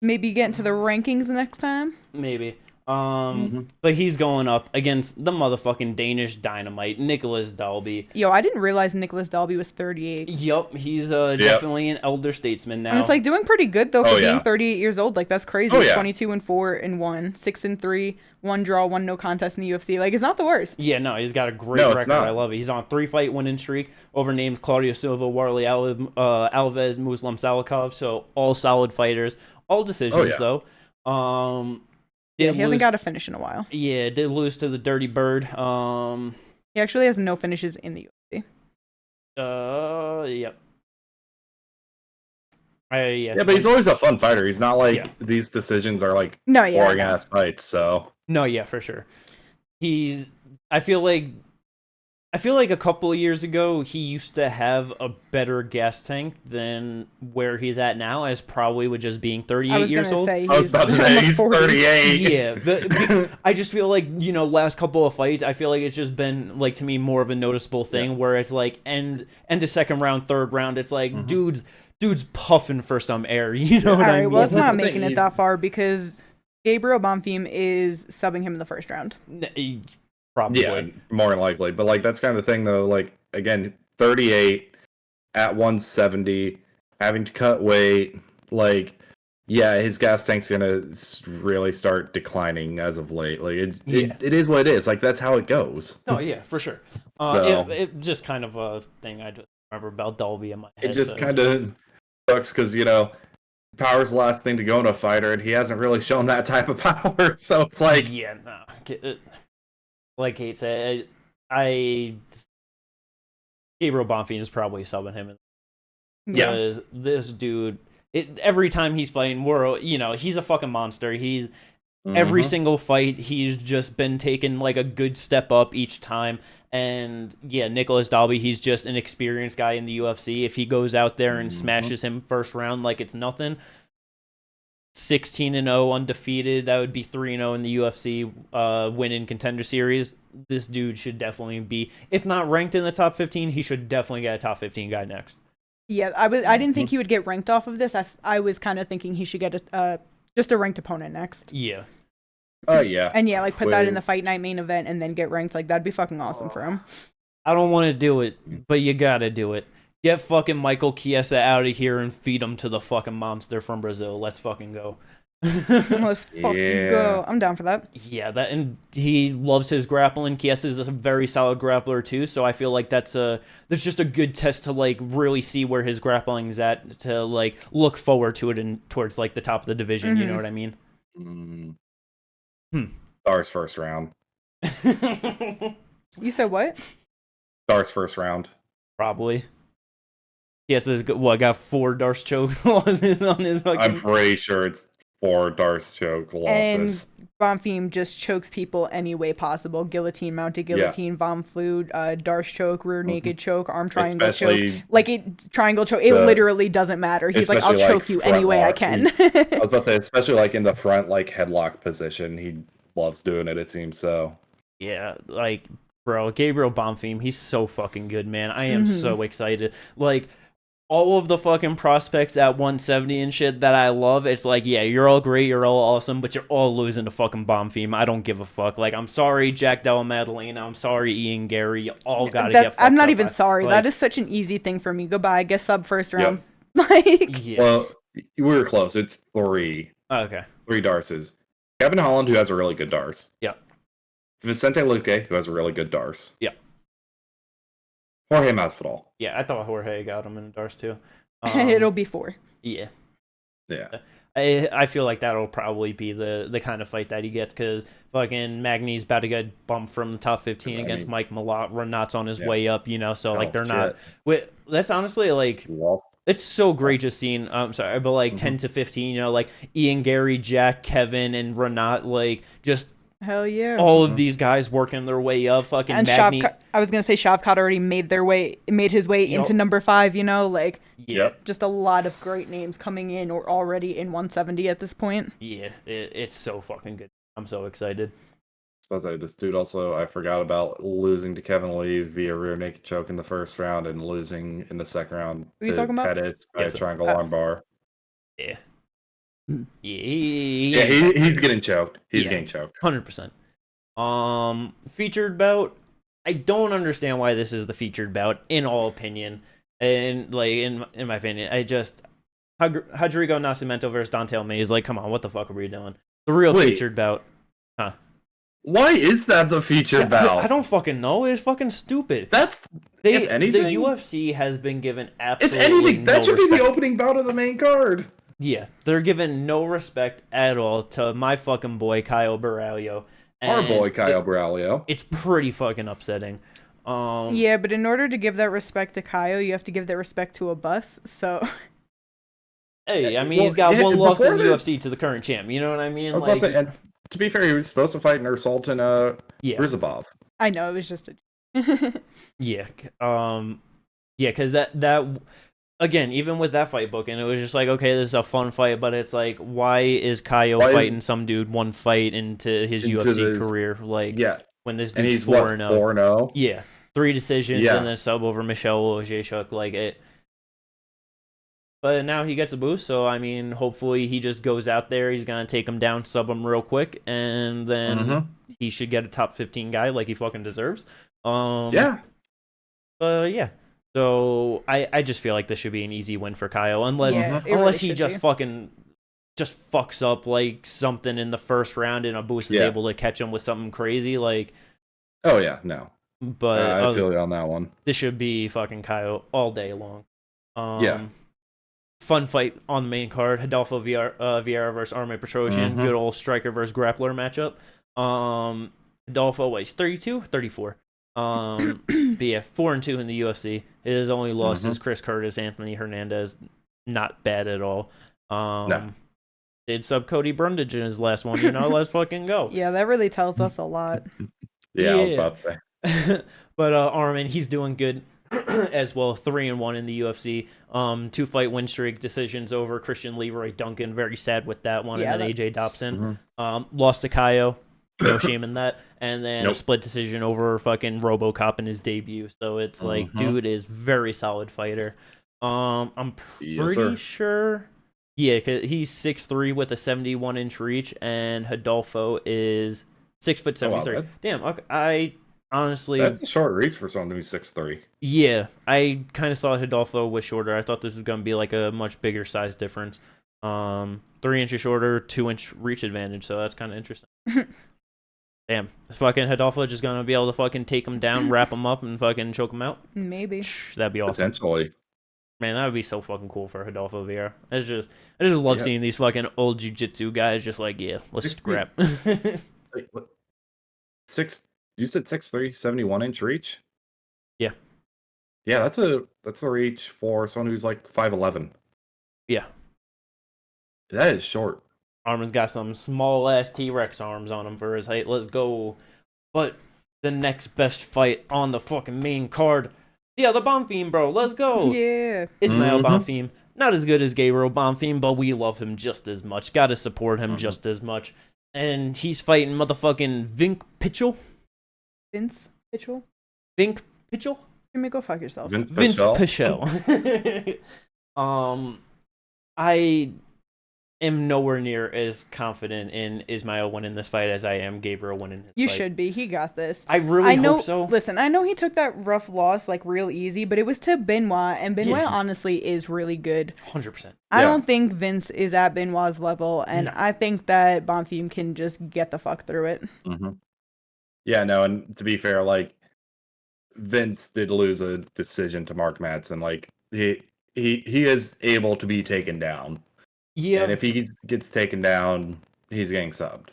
Maybe get into the rankings next time. Maybe. But he's going up against the motherfucking Danish Dynamite, Nicholas Dalby. Yo, I didn't realize Nicholas Dalby was 38. Yup, he's definitely an elder statesman now. And it's like doing pretty good though for being 38 years old. Like that's crazy. 22-4-1, 6-3, 1 draw, 1 no contest in the UFC. Like it's not the worst. Yeah, no, he's got a great record. I love it. He's on a 3-fight winning streak over names Claudio Silva, Warley Alves, Muslim Salikov. So all solid fighters, all decisions though. He hasn't got a finish in a while. Yeah, did lose to the Dirty Bird. He actually has no finishes in the UFC. Yep. Yeah, but he's always a fun fighter. He's not like these decisions are like boring ass fights. So no, yeah, for sure. I feel like a couple of years ago, he used to have a better gas tank than where he's at now, as probably with just being 38 years old. I was about to say, he's 38. Yeah, but I just feel like, you know, last couple of fights, I feel like it's just been, like, to me, more of a noticeable thing where it's like, end of second round, third round, it's like, dude's puffing for some air, you know what I mean? Well, it's not making it that far because Gabriel Bonfim is subbing him in the first round. Probably. Yeah, more than likely. But, like, that's kind of the thing, though. Like, again, 38 at 170, having to cut weight. Like, yeah, his gas tank's going to really start declining as of late. Like, it is what it is. Like, that's how it goes. Oh, yeah, for sure. It just kind of a thing I just remember about Dalby in my head. It just kind of sucks because, you know, power's the last thing to go in a fighter, and he hasn't really shown that type of power. So it's like... Yeah, no. Like Kate said, Gabriel Bonfim is probably subbing him. Because this dude, every time he's fighting, he's a fucking monster. He's every single fight, he's just been taking like a good step up each time. And yeah, Nicholas Dalby, he's just an experienced guy in the UFC. If he goes out there and smashes him first round like it's nothing, 16-0 undefeated. That would be 3-0 in the UFC win-in contender series. This dude should definitely be, if not ranked in the top 15, he should definitely get a top 15 guy next. Yeah, I didn't think he would get ranked off of this. I was kind of thinking he should get just a ranked opponent next. Yeah. Oh yeah. And yeah, like put that in the fight night main event and then get ranked. Like that'd be fucking awesome for him. I don't want to do it, but you gotta do it. Get fucking Michael Chiesa out of here and feed him to the fucking monster from Brazil. Let's fucking go. Let's fucking go. I'm down for that. Yeah, and he loves his grappling. Chiesa is a very solid grappler too, so I feel like that's just a good test to like really see where his grappling's at, to like look forward to it and towards like the top of the division. You know what I mean? Star's first round. You said what? Star's first round. Probably. Chiesa's got 4 Darce choke losses on his fucking... I'm pretty sure it's 4 Darce choke losses. And Bonfim just chokes people any way possible. Guillotine, mounted guillotine, Vom Flute, Darce choke, rear naked choke, arm triangle choke. Like, triangle choke. It literally doesn't matter. He's like, I'll choke you any way I can. I was about to say, especially like in the front, like headlock position. He loves doing it, it seems so. Yeah, like, bro, Gabriel Bonfim, he's so fucking good, man. I am so excited. Like, all of the fucking prospects at 170 and shit that I love, it's like, yeah, you're all great, you're all awesome, but you're all losing to fucking Bonfim. I don't give a fuck. Like, I'm sorry, Jack Della Maddalena. I'm sorry, Ian Gary. You all gotta get fucked I'm not up. even sorry. Like, that is such an easy thing for me. Goodbye. Guess sub first round. Like, well, we were close. It's 3. Okay. 3 Darces. Kevin Holland, who has a really good Darce. Yeah. Vicente Luque, who has a really good Darce. Yeah. Jorge Masvidal. Yeah, I thought Jorge got him in a Darce too. It'll be 4. Yeah. Yeah. I feel like that'll probably be the kind of fight that he gets, because fucking Magny's about to get bumped from the top 15 against Mike Malott. Renat's on his way up, you know, so like they're not. That's honestly like. It's so great just seeing, I'm sorry, but like 10 to 15, you know, like Ian Gary, Jack, Kevin, and Renat, like just. Hell yeah! All of these guys working their way up. Fucking and Magny. I was gonna say Shavkat already made his way into number 5. You know, like just a lot of great names coming in or already in 170 at this point. Yeah, it's so fucking good. I'm so excited. I was about to say, this dude also, I forgot about losing to Kevin Lee via rear naked choke in the first round and losing in the second round. What are you talking about? Pettis by triangle armbar. Yeah. He's getting choked. He's getting choked. 100%. Featured bout. I don't understand why this is the featured bout, in all opinion. And like in my opinion, I just Rodrigo Nascimento versus Dante Almeida is like, come on, what the fuck are we doing? The real featured bout. Huh. Why is that the featured bout? I don't fucking know. It's fucking stupid. If anything, the UFC has been given absolutely if anything, that should respect. be the opening bout of the main card. Yeah, they're giving no respect at all to my fucking boy, Caio Borralho. Our boy, Caio Borralho. It's pretty fucking upsetting. Yeah, but in order to give that respect to Caio, you have to give that respect to a bus, so... Hey, I mean, he's got one loss in the UFC to the current champ, you know what I mean? And to be fair, he was supposed to fight Nursultan Rizabov. I know, it was just a... Yeah, because that... Again, even with that fight booking, it was just like, okay, this is a fun fight, but it's like, why is Caio fighting some dude one fight into his UFC career? Like, when this dude's 4-0. Yeah, 3 decisions and then sub over Michel Ojeshuk, like it. But now he gets a boost, so I mean, hopefully he just goes out there, he's gonna take him down, sub him real quick, and then he should get a top 15 guy like he fucking deserves. Yeah. So I just feel like this should be an easy win for Caio, unless he just fucks up like something in the first round and a boost is able to catch him with something crazy like. Oh yeah, no. But I feel you on that one. This should be fucking Caio all day long. Fun fight on the main card: Adolfo Vieira versus Armen Petrosian. Good old striker versus grappler matchup. Adolfo weighs 32, 34. But yeah, 4-2 in the UFC. His only loss is Chris Curtis, Anthony Hernandez. Not bad at all. Did sub Cody Brundage in his last one, you know, let's fucking go. Yeah, that really tells us a lot. I was about to say. But Armen, he's doing good as well. 3-1 in the UFC. 2-fight win streak, decisions over Christian Leroy Duncan. Very sad with that one. And then AJ Dobson. Lost to Caio. No shame in that. And then a split decision over fucking RoboCop in his debut. So it's like, dude is very solid fighter. I'm pretty sure. Yeah, cause he's 6'3" with a 71-inch reach, and Adolfo is 6'73". Damn, okay, I honestly, that's a short reach for someone who's 6'3". Yeah, I kind of thought Hidalgo was shorter. I thought this was going to be like a much bigger size difference. 3 inches shorter, 2-inch reach advantage. So that's kind of interesting. Damn, is fucking Hidalgo just going to be able to fucking take him down, wrap him up, and fucking choke him out? Maybe. That'd be awesome. Potentially. Man, that would be so fucking cool for Hidalgo Vieira. I just love seeing these fucking old jiu-jitsu guys just like, yeah, let's scrap. Wait, what? You said 6'3", 71-inch reach? Yeah. Yeah, that's a reach for someone who's like 5'11". Yeah. That is short. Armin's got some small ass T-Rex arms on him for his height. Let's go. But the next best fight on the fucking main card, the other Bonfim, bro. Let's go. Yeah. Ismail Bonfim. Not as good as Gabriel Bonfim, but we love him just as much. Gotta support him just as much. And he's fighting motherfucking Vink Pitchell. Vince Pitchell? Vink Pitchell? You may go fuck yourself. Vince Pichel. I am nowhere near as confident in Ismail winning this fight as I am Gabriel winning his You fight. should be. He got this. I really hope so. Listen, I know he took that rough loss like real easy, but it was to Benoit, and Benoit honestly is really good. 100%. I don't think Vince is at Benoit's level, and I think that Bonfim can just get the fuck through it. Mm-hmm. Yeah, no, and to be fair, like, Vince did lose a decision to Mark Madsen. Like, he is able to be taken down. Yeah. And if he gets taken down, he's getting subbed.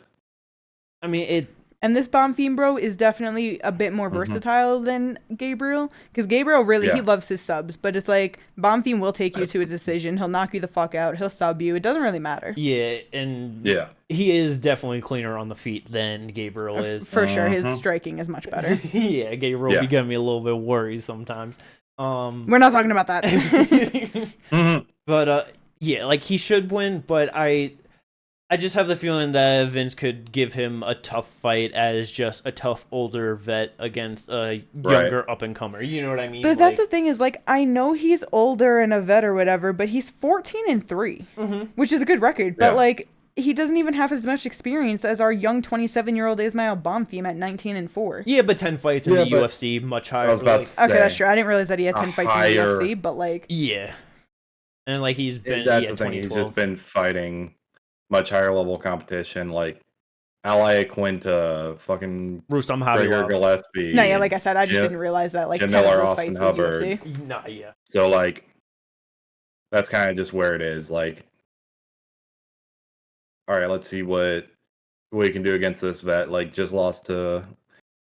I mean, And this Bonfim, bro, is definitely a bit more versatile than Gabriel. Because Gabriel, really, he loves his subs. But it's like, Bonfim will take you to a decision. He'll knock you the fuck out. He'll sub you. It doesn't really matter. Yeah, and he is definitely cleaner on the feet than Gabriel is. For sure. His striking is much better. Yeah, Gabriel be getting me a little bit worried sometimes. We're not talking about that. But, yeah, like, he should win, but I just have the feeling that Vince could give him a tough fight as just a tough older vet against a younger up-and-comer. You know what I mean? But that's the thing is, like, I know he's older and a vet or whatever, but he's 14-3, which is a good record. But, like, he doesn't even have as much experience as our young 27-year-old Ismail Bonfim at 19-4. Yeah, but 10 fights in the UFC, much higher. Okay, that's true. I didn't realize that he had 10 fights in the UFC, but, like... Yeah. And, like, he's been... That's the thing. He's just been fighting... much higher level competition, like Ally Quinta, fucking Rustam Gregor Gillespie. No, yeah, like I said, I just didn't realize that like Jim 10 Miller, of those fights was UFC. Nah, yeah. So like, that's kind of just where it is. Like, all right, let's see what we can do against this vet. Like, just lost to.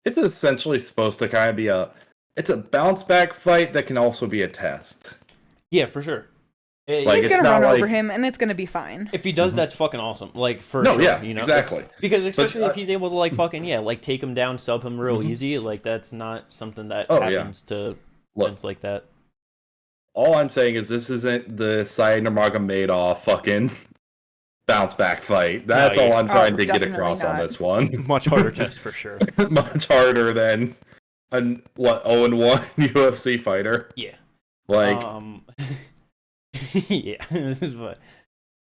It's essentially supposed to kind of be it's a bounce back fight that can also be a test. Yeah, for sure. Like, he's gonna run over him, and it's gonna be fine. If he does, that's fucking awesome. Like, for sure, yeah, you know, exactly. Because especially if he's able to like fucking like take him down, sub him real easy. Like, that's not something that happens to Vince like that. All I'm saying is this isn't the Syed Nurmagomedov fucking bounce back fight. That's all I'm trying to get across on this one. Much harder test for sure. Much harder than a 0-1 UFC fighter. Yeah. Like. Yeah,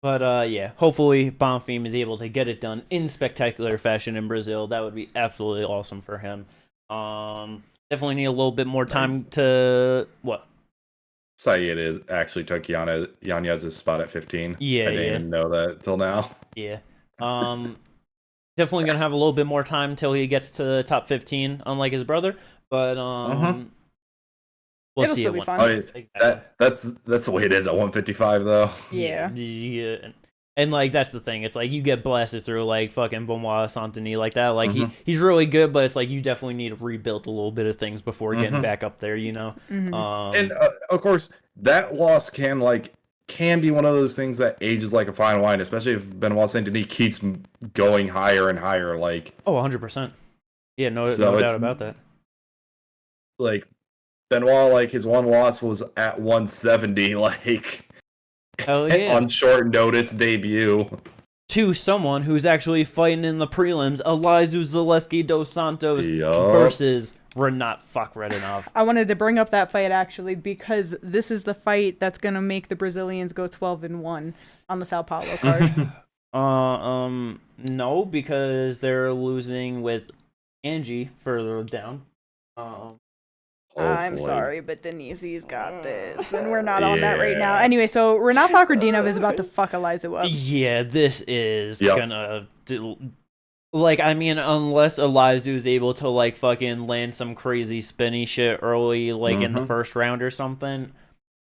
but yeah, hopefully Bonfim is able to get it done in spectacular fashion in Brazil. That would be absolutely awesome for him. Definitely need a little bit more time to what? Syed actually took Yanez's spot at 15. Yeah, I didn't even know that till now. Yeah. Definitely gonna have a little bit more time till he gets to the top 15, unlike his brother. But we'll see. It'll still be fun. Exactly. That's the way it is at 155 though. Yeah. And like that's the thing. It's like you get blasted through like fucking Benoit Saint-Denis like that. Like he's really good, but it's like you definitely need to rebuild a little bit of things before getting back up there. You know. And of course that loss can be one of those things that ages like a fine wine, especially if Benoit Saint-Denis keeps going higher and higher. Like 100%. Yeah, no doubt about that. Like. Benoit, like, his one loss was at 170, like, on short notice debut. To someone who's actually fighting in the prelims, Elizeu Zaleski dos Santos versus Renat Fakhretdinov. I wanted to bring up that fight, actually, because this is the fight that's going to make the Brazilians go 12-1 on the Sao Paulo card. No, because they're losing with Angie further down. I'm sorry, but Denise's got this, and we're not on that right now. Anyway, so Renat Fakhretdinov is about to fuck Eliza up. Yeah, this is gonna like, I mean, unless Eliza is able to like fucking land some crazy spinny shit early, like in the first round or something,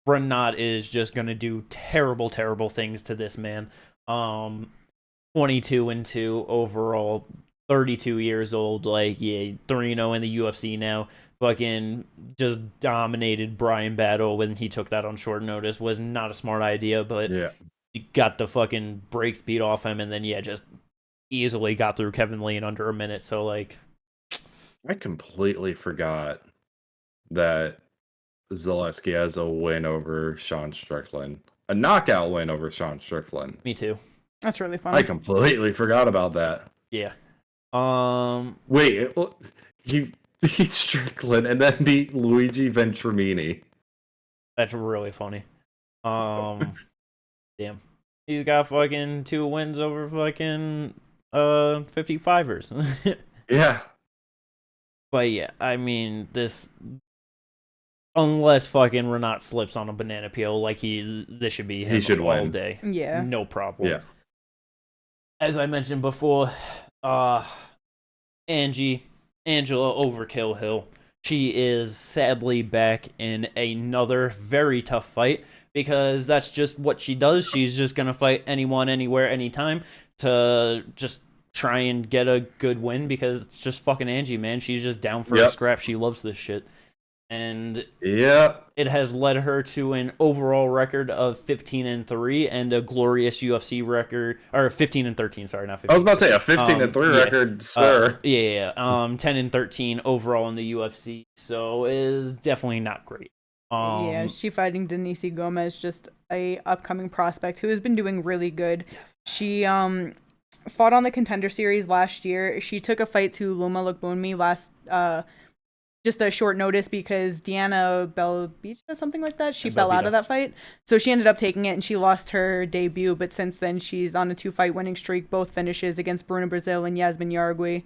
Renat is just gonna do terrible, terrible things to this man. 22-2 overall, 32 years old, like 3-0 in the UFC now. Fucking just dominated Brian Battle when he took that on short notice. Was not a smart idea, but he got the fucking brakes beat off him, and then just easily got through Kevin Lee in under a minute. So like, I completely forgot that Zaleski has a win over Sean Strickland, a knockout win over Sean Strickland. Me too. That's really funny. I completely forgot about that. Yeah. Wait, he beat Strickland and then beat Luigi Venturini. That's really funny. Damn. He's got fucking 2 wins over fucking 55ers. Yeah. But yeah, I mean, this, unless fucking Renat slips on a banana peel, like this should be him he should all win. Day. Yeah. No problem. Yeah. As I mentioned before, Angela Overkill Hill. She is sadly back in another very tough fight because that's just what she does. She's just going to fight anyone, anywhere, anytime to just try and get a good win because it's just fucking Angie, man. She's just down for a scrap. She loves this shit. And it has led her to an overall record of 15-3 and a glorious UFC record, or 15-13. Sorry, not 15. I was about to say a 15-3 record, sir. 10-13 overall in the UFC. So it is definitely not great. She fighting Denise Gomez, just a upcoming prospect who has been doing really good. Yes. She fought on the Contender Series last year. She took a fight to Loma Lookboonmee last just a short notice because Deanna Belbicha, something like that, she fell out of that fight. So she ended up taking it and she lost her debut, but since then she's on a 2-fight winning streak, both finishes against Bruna Brazil and Yasmin Yargui.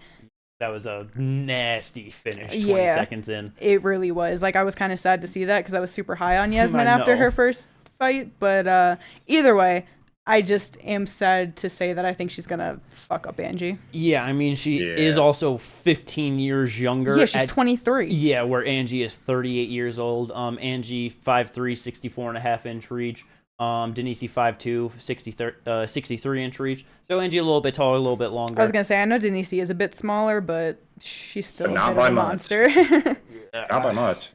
That was a nasty finish 20 seconds in. It really was. Like, I was kind of sad to see that because I was super high on Yasmin after her first fight, but either way, I just am sad to say that I think she's going to fuck up Angie. Yeah, I mean, she is also 15 years younger. Yeah, she's 23. Yeah, where Angie is 38 years old. Angie, 5'3", 64.5-inch reach. Denise, 5'2", 63-inch reach. So Angie a little bit taller, a little bit longer. I was going to say, I know Denise is a bit smaller, but she's still a bit of a monster. Not by much.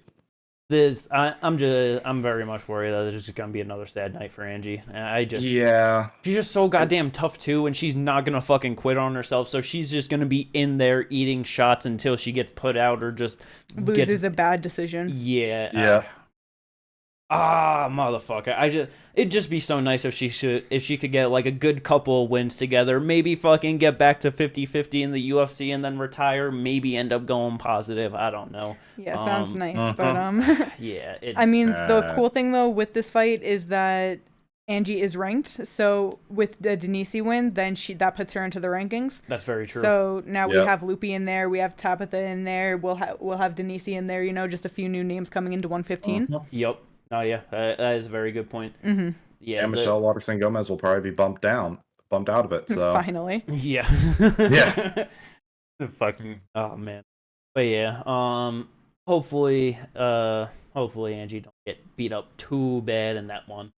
I'm very much worried that there's just gonna be another sad night for Angie. She's just so goddamn tough too, and she's not gonna fucking quit on herself. So she's just gonna be in there eating shots until she gets put out or just loses a bad decision. Yeah. Motherfucker! It'd just be so nice if she could get like a good couple of wins together. Maybe fucking get back to 50-50 in the UFC and then retire. Maybe end up going positive. I don't know. Yeah, sounds nice, but yeah. I mean, the cool thing though with this fight is that Angie is ranked. So with the Denise win, then that puts her into the rankings. That's very true. So now we have Loopy in there, we have Tabitha in there, we'll have Denise in there. You know, just a few new names coming into 115. Yep. Oh yeah, that is a very good point. Mm-hmm. Yeah, and Michelle Waterson Gomez will probably be bumped out of it. So finally, yeah. Fucking man, but yeah. Hopefully Angie don't get beat up too bad in that one.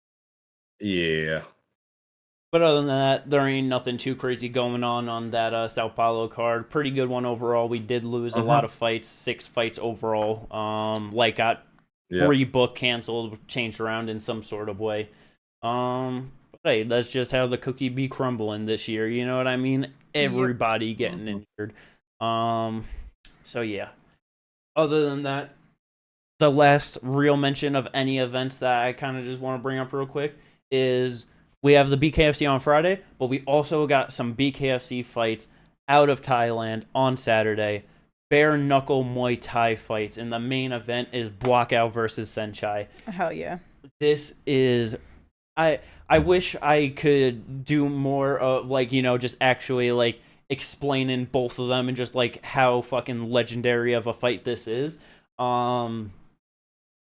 Yeah. But other than that, there ain't nothing too crazy going on that Sao Paulo card. Pretty good one overall. We did lose a lot of fights, 6 fights overall. Got rebook, canceled, changed around in some sort of way. But hey, that's just how the cookie be crumbling this year. You know what I mean? Everybody getting injured. So yeah. Other than that, the last real mention of any events that I kind of just want to bring up real quick is we have the BKFC on Friday, but we also got some BKFC fights out of Thailand on Saturday. Bare knuckle Muay Thai fights, and the main event is Buakaw versus Senchai. Hell yeah! This is, I wish I could do more of just actually explaining both of them and just like how fucking legendary of a fight this is.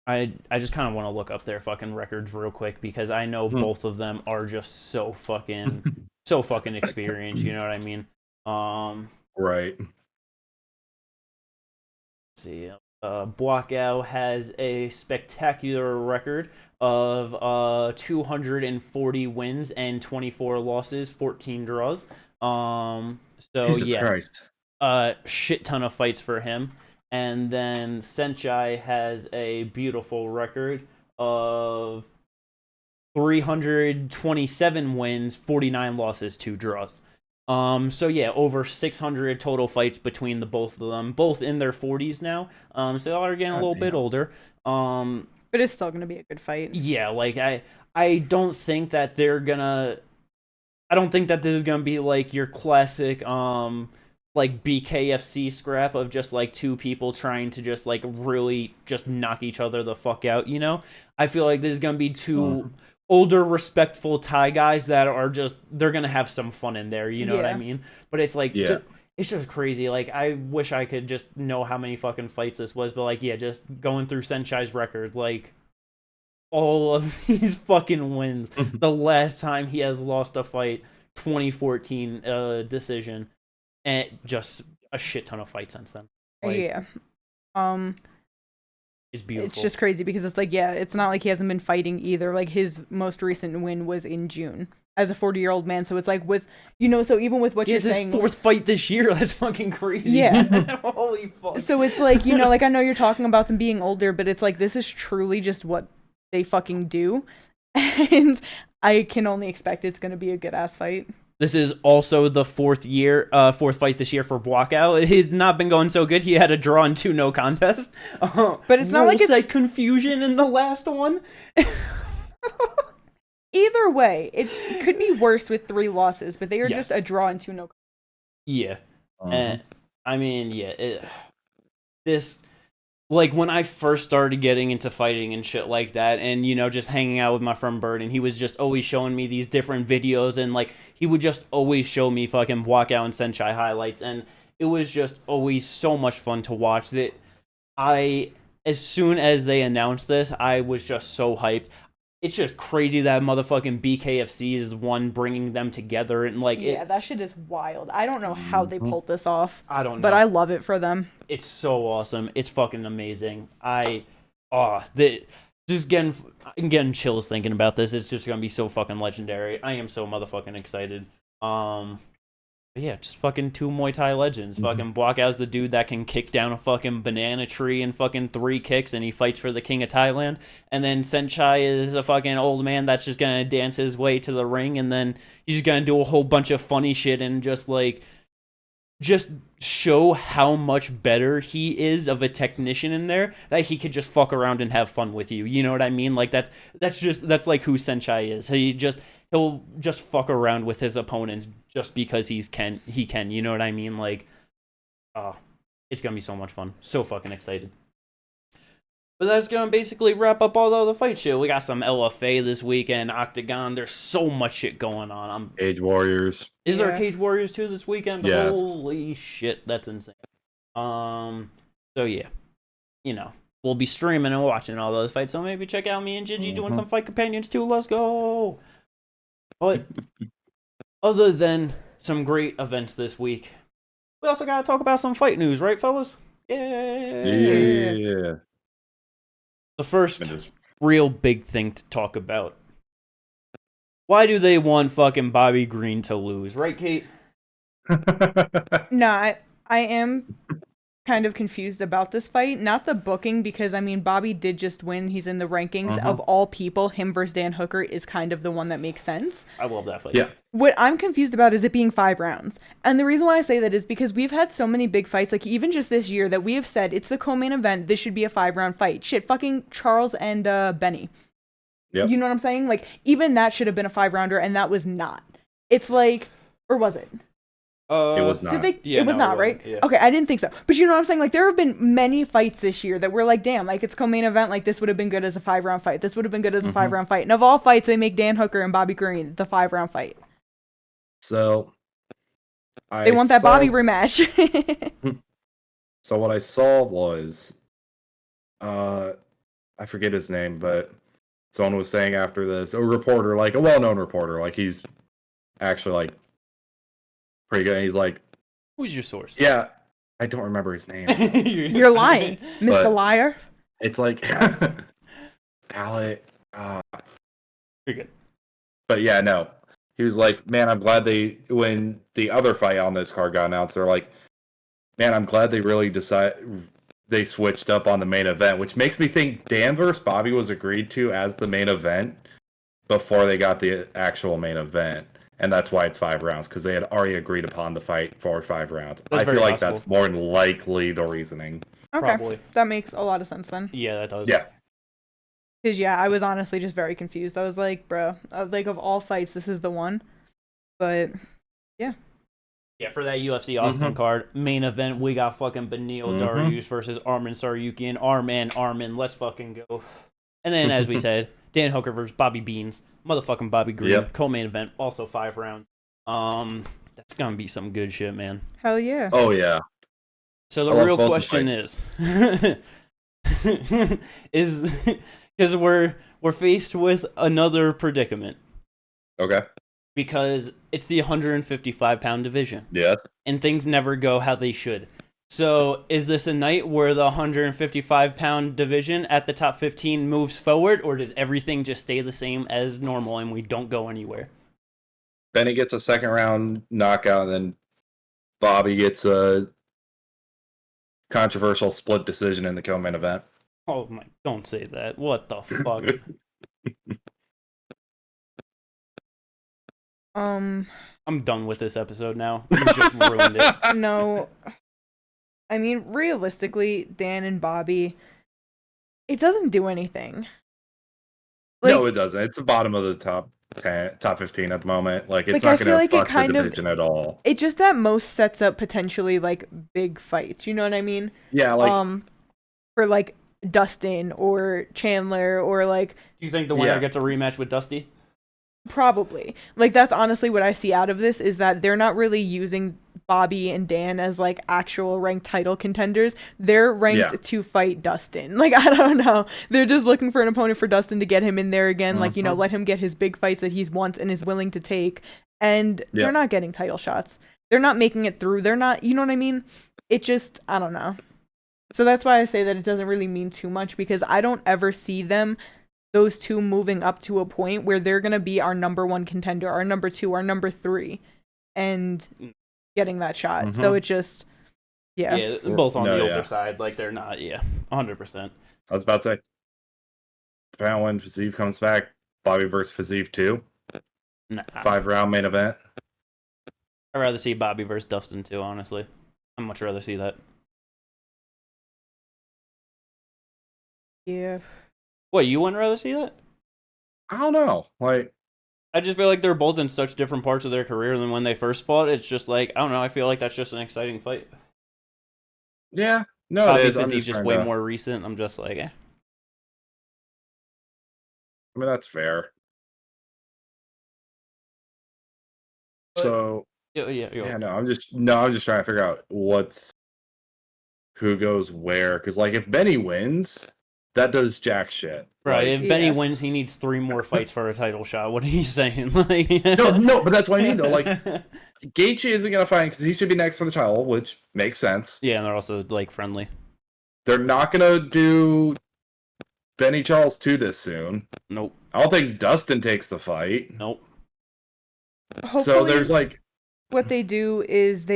I just kind of want to look up their fucking records real quick because I know both of them are just so fucking experienced. You know what I mean? Right. Let's see. Blackout has a spectacular record of 240 wins and 24 losses, 14 draws. So Jesus Christ. Shit ton of fights for him. And then Senchai has a beautiful record of 327 wins, 49 losses, 2 draws. So yeah, over 600 total fights between the both of them, both in their 40s now. So they are getting a little bit older. But it's still gonna be a good fight. Yeah, like I don't think that they're gonna. I don't think that this is gonna be like your classic like BKFC scrap of just like two people trying to just like really just knock each other the fuck out, you know? I feel like this is gonna be two older, respectful Thai guys that are just, they're gonna have some fun in there, you know what I mean? But it's like, it's just crazy. Like, I wish I could just know how many fucking fights this was, but like, yeah, just going through Senchai's record, like, all of these fucking wins. The last time he has lost a fight, 2014 decision. And just a shit ton of fights since then. Like, yeah. It's beautiful. It's just crazy because it's like, yeah, it's not like he hasn't been fighting either. Like, his most recent win was in June as a 40-year-old man. So it's like with, you know, so even with what you're saying. His 4th fight this year. That's fucking crazy. Yeah. Holy fuck. So it's like, you know, like I know you're talking about them being older, but it's like, this is truly just what they fucking do. And I can only expect it's going to be a good ass fight. This is also the 4th fight this year for Blackout. He's not been going so good. He had a draw and 2 no contest. But it's not like it's like confusion in the last one. Either way, it could be worse with 3 losses, but they are just a draw and 2 no contests. Yeah. I mean, yeah. This, like, when I first started getting into fighting and shit like that, and, you know, just hanging out with my friend Bird, and he was just always showing me these different videos, and, like, he would just always show me fucking Blackout and Senchai highlights, and it was just always so much fun to watch that as soon as they announced this, I was just so hyped. It's just crazy that motherfucking BKFC is the one bringing them together, and like, that shit is wild. I don't know how they pulled this off. I don't know, but I love it for them. It's so awesome. It's fucking amazing. I'm getting chills thinking about this. It's just gonna be so fucking legendary. I am so motherfucking excited. But yeah, just fucking 2 Muay Thai legends. Fucking Blackout's the dude that can kick down a fucking banana tree in fucking 3 kicks, and he fights for the king of Thailand. And then Senchai is a fucking old man that's just gonna dance his way to the ring, and then he's just gonna do a whole bunch of funny shit and just show how much better he is of a technician in there, that he could just fuck around and have fun with you. You know what I mean? Like, that's like who Senchai is. He'll just fuck around with his opponents just because he can, you know what I mean? Like, it's gonna be so much fun. So fucking excited. But that's gonna basically wrap up all the other fight shit. We got some LFA this weekend, Octagon. There's so much shit going on. Cage Warriors. Is there Cage Warriors 2 this weekend? Yes. Holy shit, that's insane. So yeah, you know, we'll be streaming and watching all those fights. So maybe check out me and Gigi doing some Fight Companions too. Let's go. But other than some great events this week, we also gotta talk about some fight news, right, fellas? Yeah. The first real big thing to talk about. Why do they want fucking Bobby Green to lose, right, Kate? No, I am kind of confused about this fight. Not the booking, because, I mean, Bobby did just win. He's in the rankings. Of all people, him versus Dan Hooker is kind of the one that makes sense. I love that fight. Yeah. What I'm confused about is it being 5 rounds. And the reason why I say that is because we've had so many big fights, like even just this year, that we have said it's the co-main event. This should be a 5-round fight. Shit, fucking Charles and Benny. Yep. You know what I'm saying? Like, even that should have been a 5-rounder, and that was not. It's like, or was it? It was not. It was not, right? Yeah. Okay, I didn't think so. But you know what I'm saying? Like, there have been many fights this year that we're like, damn, like, it's co-main event. Like, this would have been good as a 5-round fight. This would have been good as a 5-round fight. And of all fights, they make Dan Hooker and Bobby Green the 5-round fight. So, They want that Bobby rematch. So what I saw was, I forget his name, but someone was saying after this, a reporter, like a well-known reporter, like he's actually like pretty good. And he's like, "Who's your source?" Yeah, I don't remember his name. You're lying, Mr. Liar. It's like Palette. You're good. But yeah, no. He was like, man, I'm glad when the other fight on this card got announced, they're like, man, I'm glad they switched up on the main event, which makes me think Dan versus Bobby was agreed to as the main event before they got the actual main event. And that's why it's 5 rounds, because they had already agreed upon the fight for 5 rounds. I feel like that's more than likely the reasoning. Okay, probably. That makes a lot of sense then. Yeah, that does. Yeah. Because, yeah, I was honestly just very confused. I was like, bro, like, of all fights, this is the one. But, yeah. Yeah, for that UFC Austin card, main event, we got fucking Beneil Dariush versus Arman Tsarukyan. Arman, let's fucking go. And then, as we said, Dan Hooker versus Bobby Beans. Motherfucking Bobby Green. Co-main event, also 5 rounds. That's gonna be some good shit, man. Hell yeah. Oh, yeah. So the real question is... Because we're faced with another predicament. Okay. Because it's the 155-pound division. Yes. And things never go how they should. So is this a night where the 155-pound division at the top 15 moves forward, or does everything just stay the same as normal and we don't go anywhere? Benny gets a second round knockout, and then Bobby gets a controversial split decision in the co-main event. Oh my, don't say that. What the fuck? I'm done with this episode now. You just ruined it. No. I mean, realistically, Dan and Bobby, it doesn't do anything. Like, no, it doesn't. It's the bottom of the top 15 at the moment. Like, it's not going to fuck the division at all. It just at most sets up potentially, like, big fights. You know what I mean? Yeah, like... for, like, Dustin or Chandler or, like... Do you think the winner gets a rematch with Dusty? Probably. Like, that's honestly what I see out of this, is that they're not really using Bobby and Dan as, like, actual ranked title contenders. They're ranked to fight Dustin. Like, I don't know. They're just looking for an opponent for Dustin to get him in there again. Like, you know, let him get his big fights that he's wants and is willing to take. And they're not getting title shots. They're not making it through. They're not, you know what I mean? It just, I don't know. So that's why I say that it doesn't really mean too much, because I don't ever see those two moving up to a point where they're going to be our number 1 contender, our number 2, our number 3, and getting that shot. So it just, Yeah, both on the older side. Like, they're not, 100%. I was about to say, depending on when Fiziev comes back, Bobby versus Fiziev 2. Nah. 5-round main event. I'd rather see Bobby versus Dustin too, honestly. I'd much rather see that. Yeah. What, you wouldn't rather see that? I don't know. Like, I just feel like they're both in such different parts of their career than when they first fought. It's just like, I don't know, I feel like that's just an exciting fight. Yeah. No, Bobby it is. Fizzie's just way more recent. I'm just like, I mean, that's fair. So no, I'm just trying to figure out who goes where, because like if Benny wins, that does jack shit. Right. Like, if Benny wins, he needs 3 more fights for a title shot. What are you saying? Like, no, but that's what I mean though. Like, Gaethje isn't gonna fight because he should be next for the title, which makes sense. Yeah, and they're also like friendly. They're not gonna do Benny Charles 2 this soon. Nope. I don't think Dustin takes the fight. Nope. Hopefully, so there's like, what they do is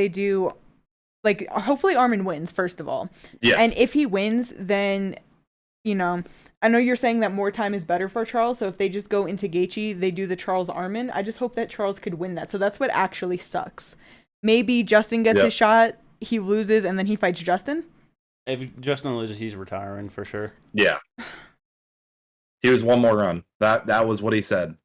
like, hopefully Arman wins first of all. Yes. And if he wins, then, you know, I know you're saying that more time is better for Charles, so if they just go into Gaethje, they do the Charles Arman. I just hope that Charles could win that. So that's what actually sucks. Maybe Justin gets his shot, he loses, and then he fights Justin. If Justin loses, he's retiring for sure. Yeah. He was one more run. That was what he said.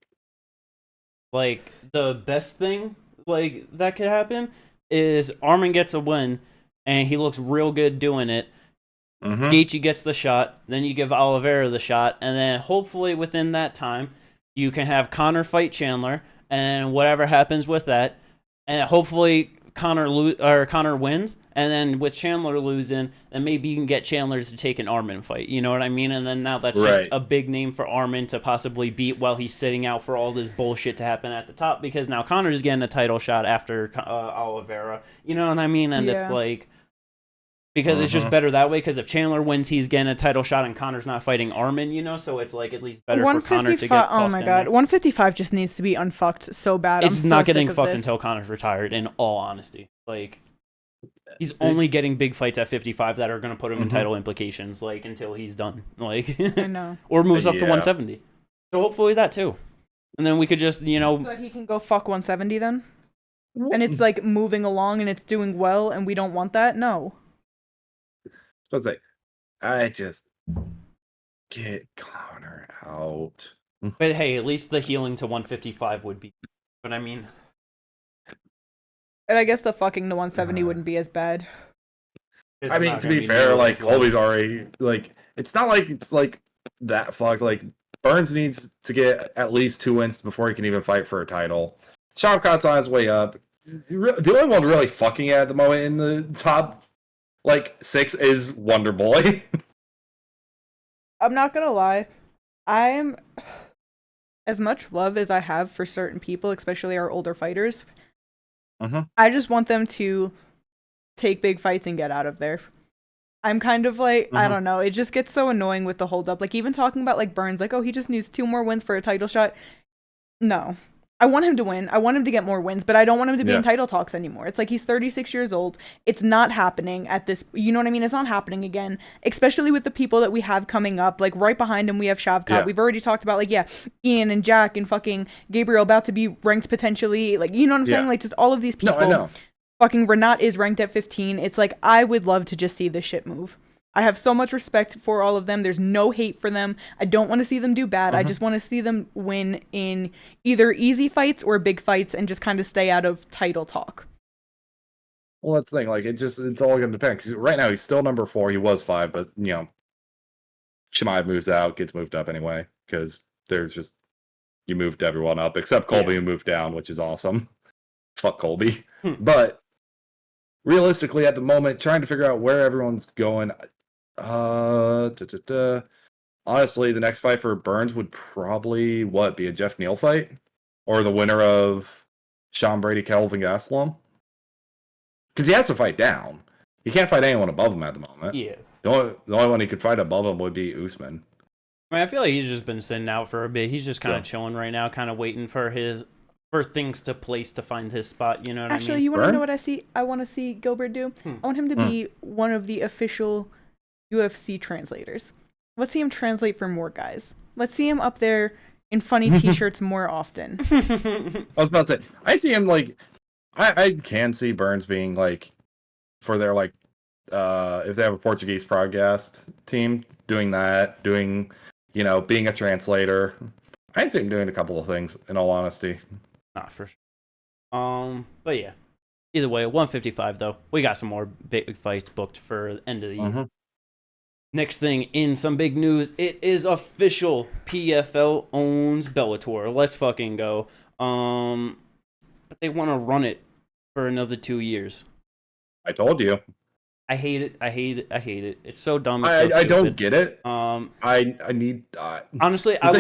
Like, the best thing like that could happen is Arman gets a win, and he looks real good doing it. Gaethje gets the shot, then you give Oliveira the shot, and then hopefully within that time, you can have Conor fight Chandler, and whatever happens with that, and hopefully Conor wins, and then with Chandler losing, then maybe you can get Chandler to take an Armin fight. You know what I mean? And then now that's just a big name for Armin to possibly beat while he's sitting out for all this bullshit to happen at the top, because now Conor's getting a title shot after Oliveira. You know what I mean? And it's like, because it's just better that way, because if Chandler wins, he's getting a title shot and Conor's not fighting Armin, you know? So it's like at least better for Conor to get tossed oh my god, 155 just needs to be unfucked so bad. It's not getting fucked until Conor's retired, in all honesty. Like, he's only getting big fights at 55 that are going to put him in title implications, like, until he's done. Like, I know. Or moves up to 170. So hopefully that too. And then we could just, you know... So that he can go fuck 170 then? And it's like moving along and it's doing well and we don't want that? No. I was like, I just get Conor out. But hey, at least the healing to 155 would be. But I mean, and I guess the fucking to 170 wouldn't be as bad. I mean, to be fair, like Colby's already like, it's not like it's like that fucked. Like Burns needs to get at least 2 wins before he can even fight for a title. Shavkat's on his way up. The only one really fucking at the moment in the top. Like 6 is Wonder Boy. I'm not gonna lie. I'm as much love as I have for certain people, especially our older fighters. I just want them to take big fights and get out of there. I'm kind of like, I don't know. It just gets so annoying with the hold up. Like even talking about like Burns, like, oh, he just needs 2 more wins for a title shot. No. I want him to win. I want him to get more wins, but I don't want him to be in title talks anymore. It's like he's 36 years old. It's not happening at this. You know what I mean? It's not happening again, especially with the people that we have coming up. Like right behind him, we have Shavkat. Yeah. We've already talked about like, Ian and Jack and fucking Gabriel about to be ranked potentially. Like, you know what I'm saying? Like just all of these people. No, I know. Fucking Renat is ranked at 15. It's like, I would love to just see this shit move. I have so much respect for all of them. There's no hate for them. I don't want to see them do bad. I just want to see them win in either easy fights or big fights and just kind of stay out of title talk. Well, that's the thing. Like, it's all going to depend. Because right now, he's still number 4. He was 5, but, you know, Chimaev moves out, gets moved up anyway. Because there's just, you moved everyone up, except Colby, who moved down, which is awesome. Fuck Colby. But realistically, at the moment, trying to figure out where everyone's going... honestly, the next fight for Burns would probably be a Jeff Neal fight, or the winner of Sean Brady, Kelvin Gastelum, because he has to fight down. He can't fight anyone above him at the moment. Yeah, the only one he could fight above him would be Usman. I mean, I feel like he's just been sitting out for a bit. He's just kind of chilling right now, kind of waiting for things to place to find his spot. You know what I mean? Actually, you want to know what I want to see Gilbert do? I want him to be one of the official UFC translators. Let's see him translate for more guys. Let's see him up there in funny t-shirts more often. I was about to say, I'd see him like, I can see Burns being like, for their like, if they have a Portuguese podcast team, doing, you know, being a translator. I'd see him doing a couple of things, in all honesty. Not for sure. But yeah. Either way, 155 though. We got some more big fights booked for the end of the year. Next thing in some big news, it is official. PFL owns Bellator. Let's fucking go. But they want to run it for another 2 years. I told you. I hate it. It's so dumb. I don't get it. I need. Honestly, I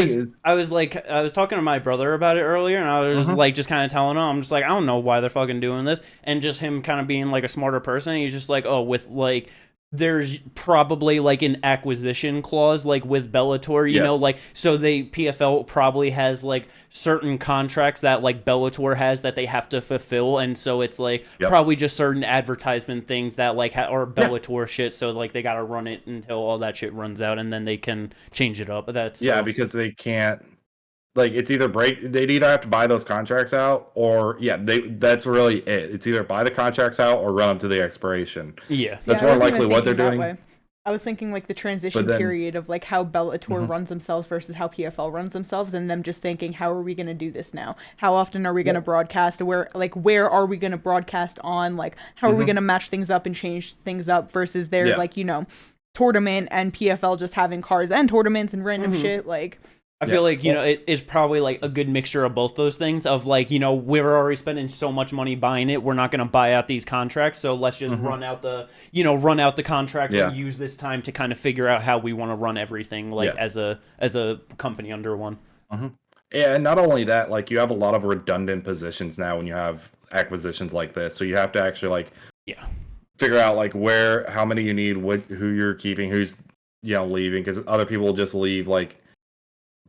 was talking to my brother about it earlier, and I was just kind of telling him, I'm just like, I don't know why they're fucking doing this, and just him kind of being like a smarter person. He's just like, oh, with like. There's probably like an acquisition clause like with Bellator, you know, like so PFL probably has like certain contracts that like Bellator has that they have to fulfill, and so it's like probably just certain advertisement things that like or Bellator shit, so like they gotta run it until all that shit runs out, and then they can change it up. That's because they can't. Like, it's either they'd either have to buy those contracts out, or that's really it. It's either buy the contracts out or run them to the expiration. Yeah, that's more likely what they're doing. I was thinking like the transition period of like how Bellator runs themselves versus how PFL runs themselves, and them just thinking, how are we going to do this now? How often are we going to broadcast? Where are we going to broadcast on? Like, how are we going to match things up and change things up versus their like, you know, tournament and PFL just having cards and tournaments and random shit like. I feel like, it is probably like a good mixture of both those things of like, we're already spending so much money buying it. We're not going to buy out these contracts. So let's just run out the contracts and use this time to kind of figure out how we want to run everything like as a company under one. Yeah. And not only that, like you have a lot of redundant positions now when you have acquisitions like this. So you have to actually like, figure out like how many you need, who you're keeping, who's, leaving. Cause other people will just leave like,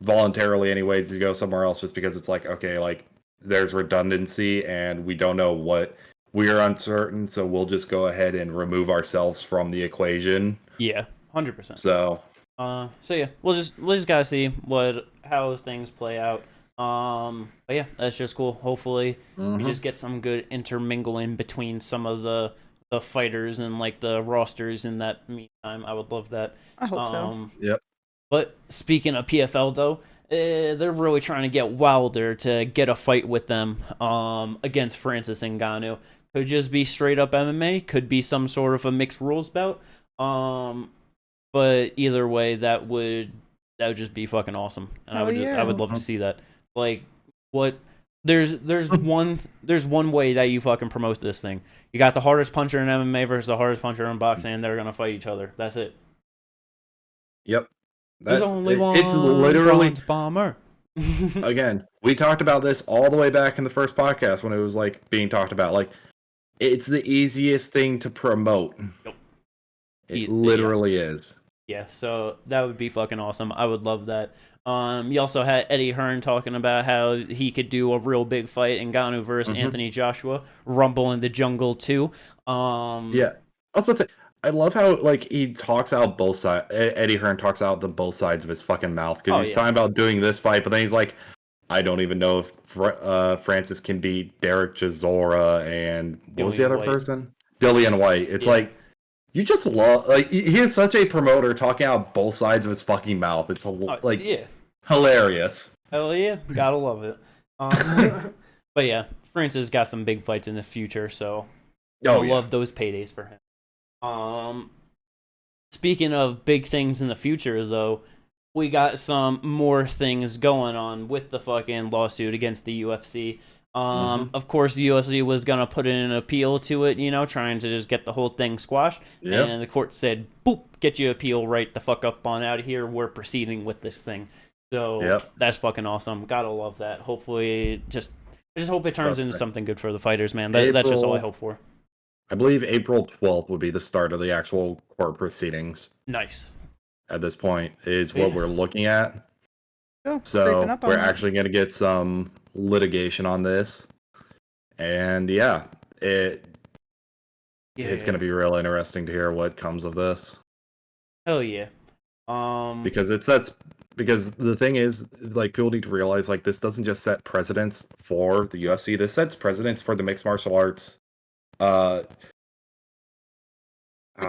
voluntarily anyways to go somewhere else just because it's like, okay, like there's redundancy and we don't know what we're uncertain, so we'll just go ahead and remove ourselves from the equation. 100%. So yeah, we'll just gotta see how things play out. But yeah, that's just cool. Hopefully we just get some good intermingling between some of the fighters and like the rosters in that meantime. I would love that. I hope so. Yep. But speaking of PFL, though, they're really trying to get Wilder to get a fight with them against Francis Ngannou. Could just be straight up MMA. Could be some sort of a mixed rules bout. But either way, that would just be fucking awesome. And I would love to see that. Like, what? There's one way that you fucking promote this thing. You got the hardest puncher in MMA versus the hardest puncher in boxing, and they're gonna fight each other. That's it. Yep. There's only one. It's literally bomber. Again, we talked about this all the way back in the first podcast when it was like being talked about. Like, it's the easiest thing to promote. Yep. It literally is. Yeah, so that would be fucking awesome. I would love that. You also had Eddie Hearn talking about how he could do a real big fight in Ngannou versus Anthony Joshua, Rumble in the Jungle 2. Yeah, I was about to say. I love how like he talks out both sides. Eddie Hearn talks out the both sides of his fucking mouth because he's talking about doing this fight, but then he's like, I don't even know if Francis can beat Derek Chisora and what was the other person? Dillian White. It's like you just love like he is such a promoter talking out both sides of his fucking mouth. It's hilarious. Hell yeah, gotta love it. But yeah, Francis got some big fights in the future, so I love those paydays for him. Speaking of big things in the future, though, we got some more things going on with the fucking lawsuit against the UFC. Of course, the UFC was gonna put in an appeal to it, trying to just get the whole thing squashed. Yep. And the court said, "Boop, get your appeal right the fuck up on out of here. We're proceeding with this thing." So that's fucking awesome. Gotta love that. Hopefully, I just hope it turns into something good for the fighters, man. That's just all I hope for. I believe April 12th would be the start of the actual court proceedings. Nice. At this point is what we're looking at. Oh, so we're actually going to get some litigation on this. And it's going to be real interesting to hear what comes of this. Hell yeah. Because the thing is, like, people need to realize, like, this doesn't just set precedents for the UFC. This sets precedents for the mixed martial arts the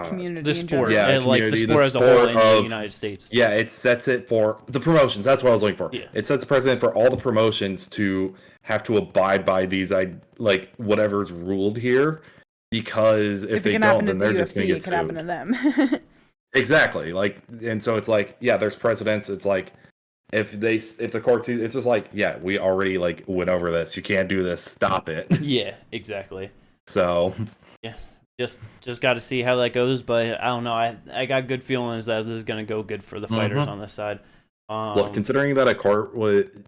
community, the sport, like the sport as a whole in the United States. Yeah, it sets it for the promotions. That's what I was looking for. Yeah. It sets a precedent for all the promotions to have to abide by these, like whatever's ruled here, because if they don't, then they're just going to get sued. It could happen to them. Exactly. Like, and so it's like, there's precedents. It's like if the court sees, it's just like, we already like went over this. You can't do this. Stop it. Yeah, exactly. So, just got to see how that goes, but I don't know. I got good feelings that this is going to go good for the fighters on this side. Look, considering that a court would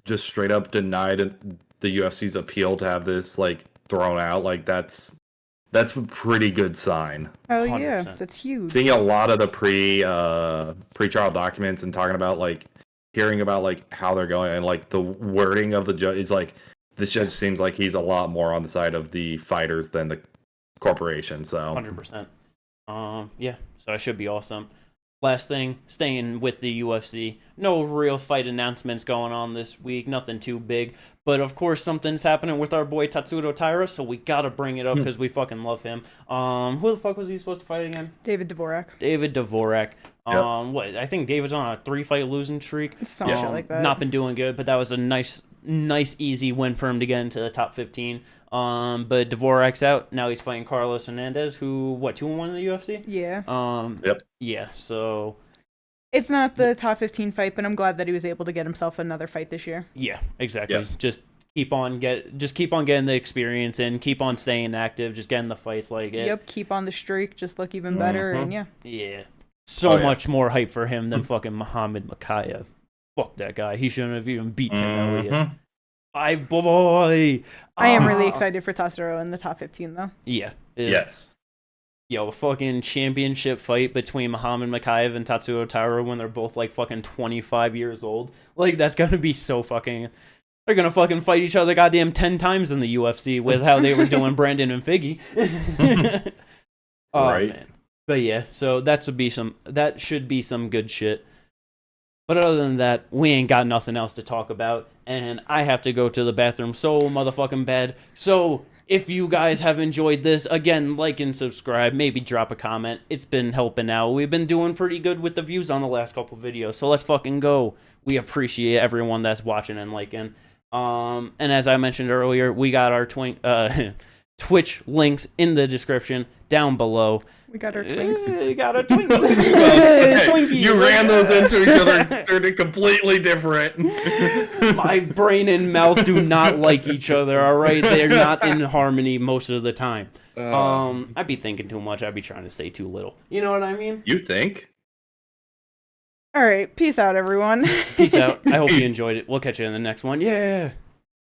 just straight up denied the UFC's appeal to have this like thrown out, like that's a pretty good sign. Oh yeah, that's huge. Seeing a lot of the pre-trial documents and talking about like hearing about like how they're going and like the wording of the judge, it's like. This judge seems like he's a lot more on the side of the fighters than the corporation. So 100%. So it should be awesome. Last thing, staying with the UFC. No real fight announcements going on this week. Nothing too big. But of course, something's happening with our boy Tatsuro Taira, so we gotta bring it up because we fucking love him. Who the fuck was he supposed to fight again? David Dvorak. What? I think David's on a 3-fight losing streak. Some shit like that. Not been doing good, but that was a nice, easy win for him to get into the top 15. But Dvorak's out. Now he's fighting Carlos Hernandez, who, 2-1 in the UFC? Yeah. Yep. Yeah, so It's not the top 15 fight, but I'm glad that he was able to get himself another fight this year. Yeah, exactly. Yes. Just keep on getting the experience in, keep on staying active, just getting the fights like it. Yep, keep on the streak, just look even better, and yeah. Yeah. So much more hype for him than fucking Muhammad Mokaev. Fuck that guy. He shouldn't have even beat Tim Elliott. I am really excited for Tatsuro in the top 15, though. Yeah. Yes. Yo, a fucking championship fight between Muhammad Mokaev and Tatsuro Taira when they're both like fucking 25 years old. Like, that's gonna be so fucking... They're gonna fucking fight each other goddamn 10 times in the UFC with how they were doing Brandon and Figgy. Right. Man. But yeah, so that should be some good shit. But other than that, we ain't got nothing else to talk about. And I have to go to the bathroom so motherfucking bad. So... if you guys have enjoyed this, again, like and subscribe, maybe drop a comment. It's been helping out. We've been doing pretty good with the views on the last couple videos, so let's fucking go. We appreciate everyone that's watching and liking. And as I mentioned earlier, we got our Twitch links in the description down below. We got our twinks. We got our twinks. You ran those into each other and turned it completely different. My brain and mouth do not like each other, all right? They're not in harmony most of the time. I'd be thinking too much. I'd be trying to say too little. You know what I mean? You think? All right. Peace out, everyone. Peace out. I hope you enjoyed it. We'll catch you in the next one. Yeah.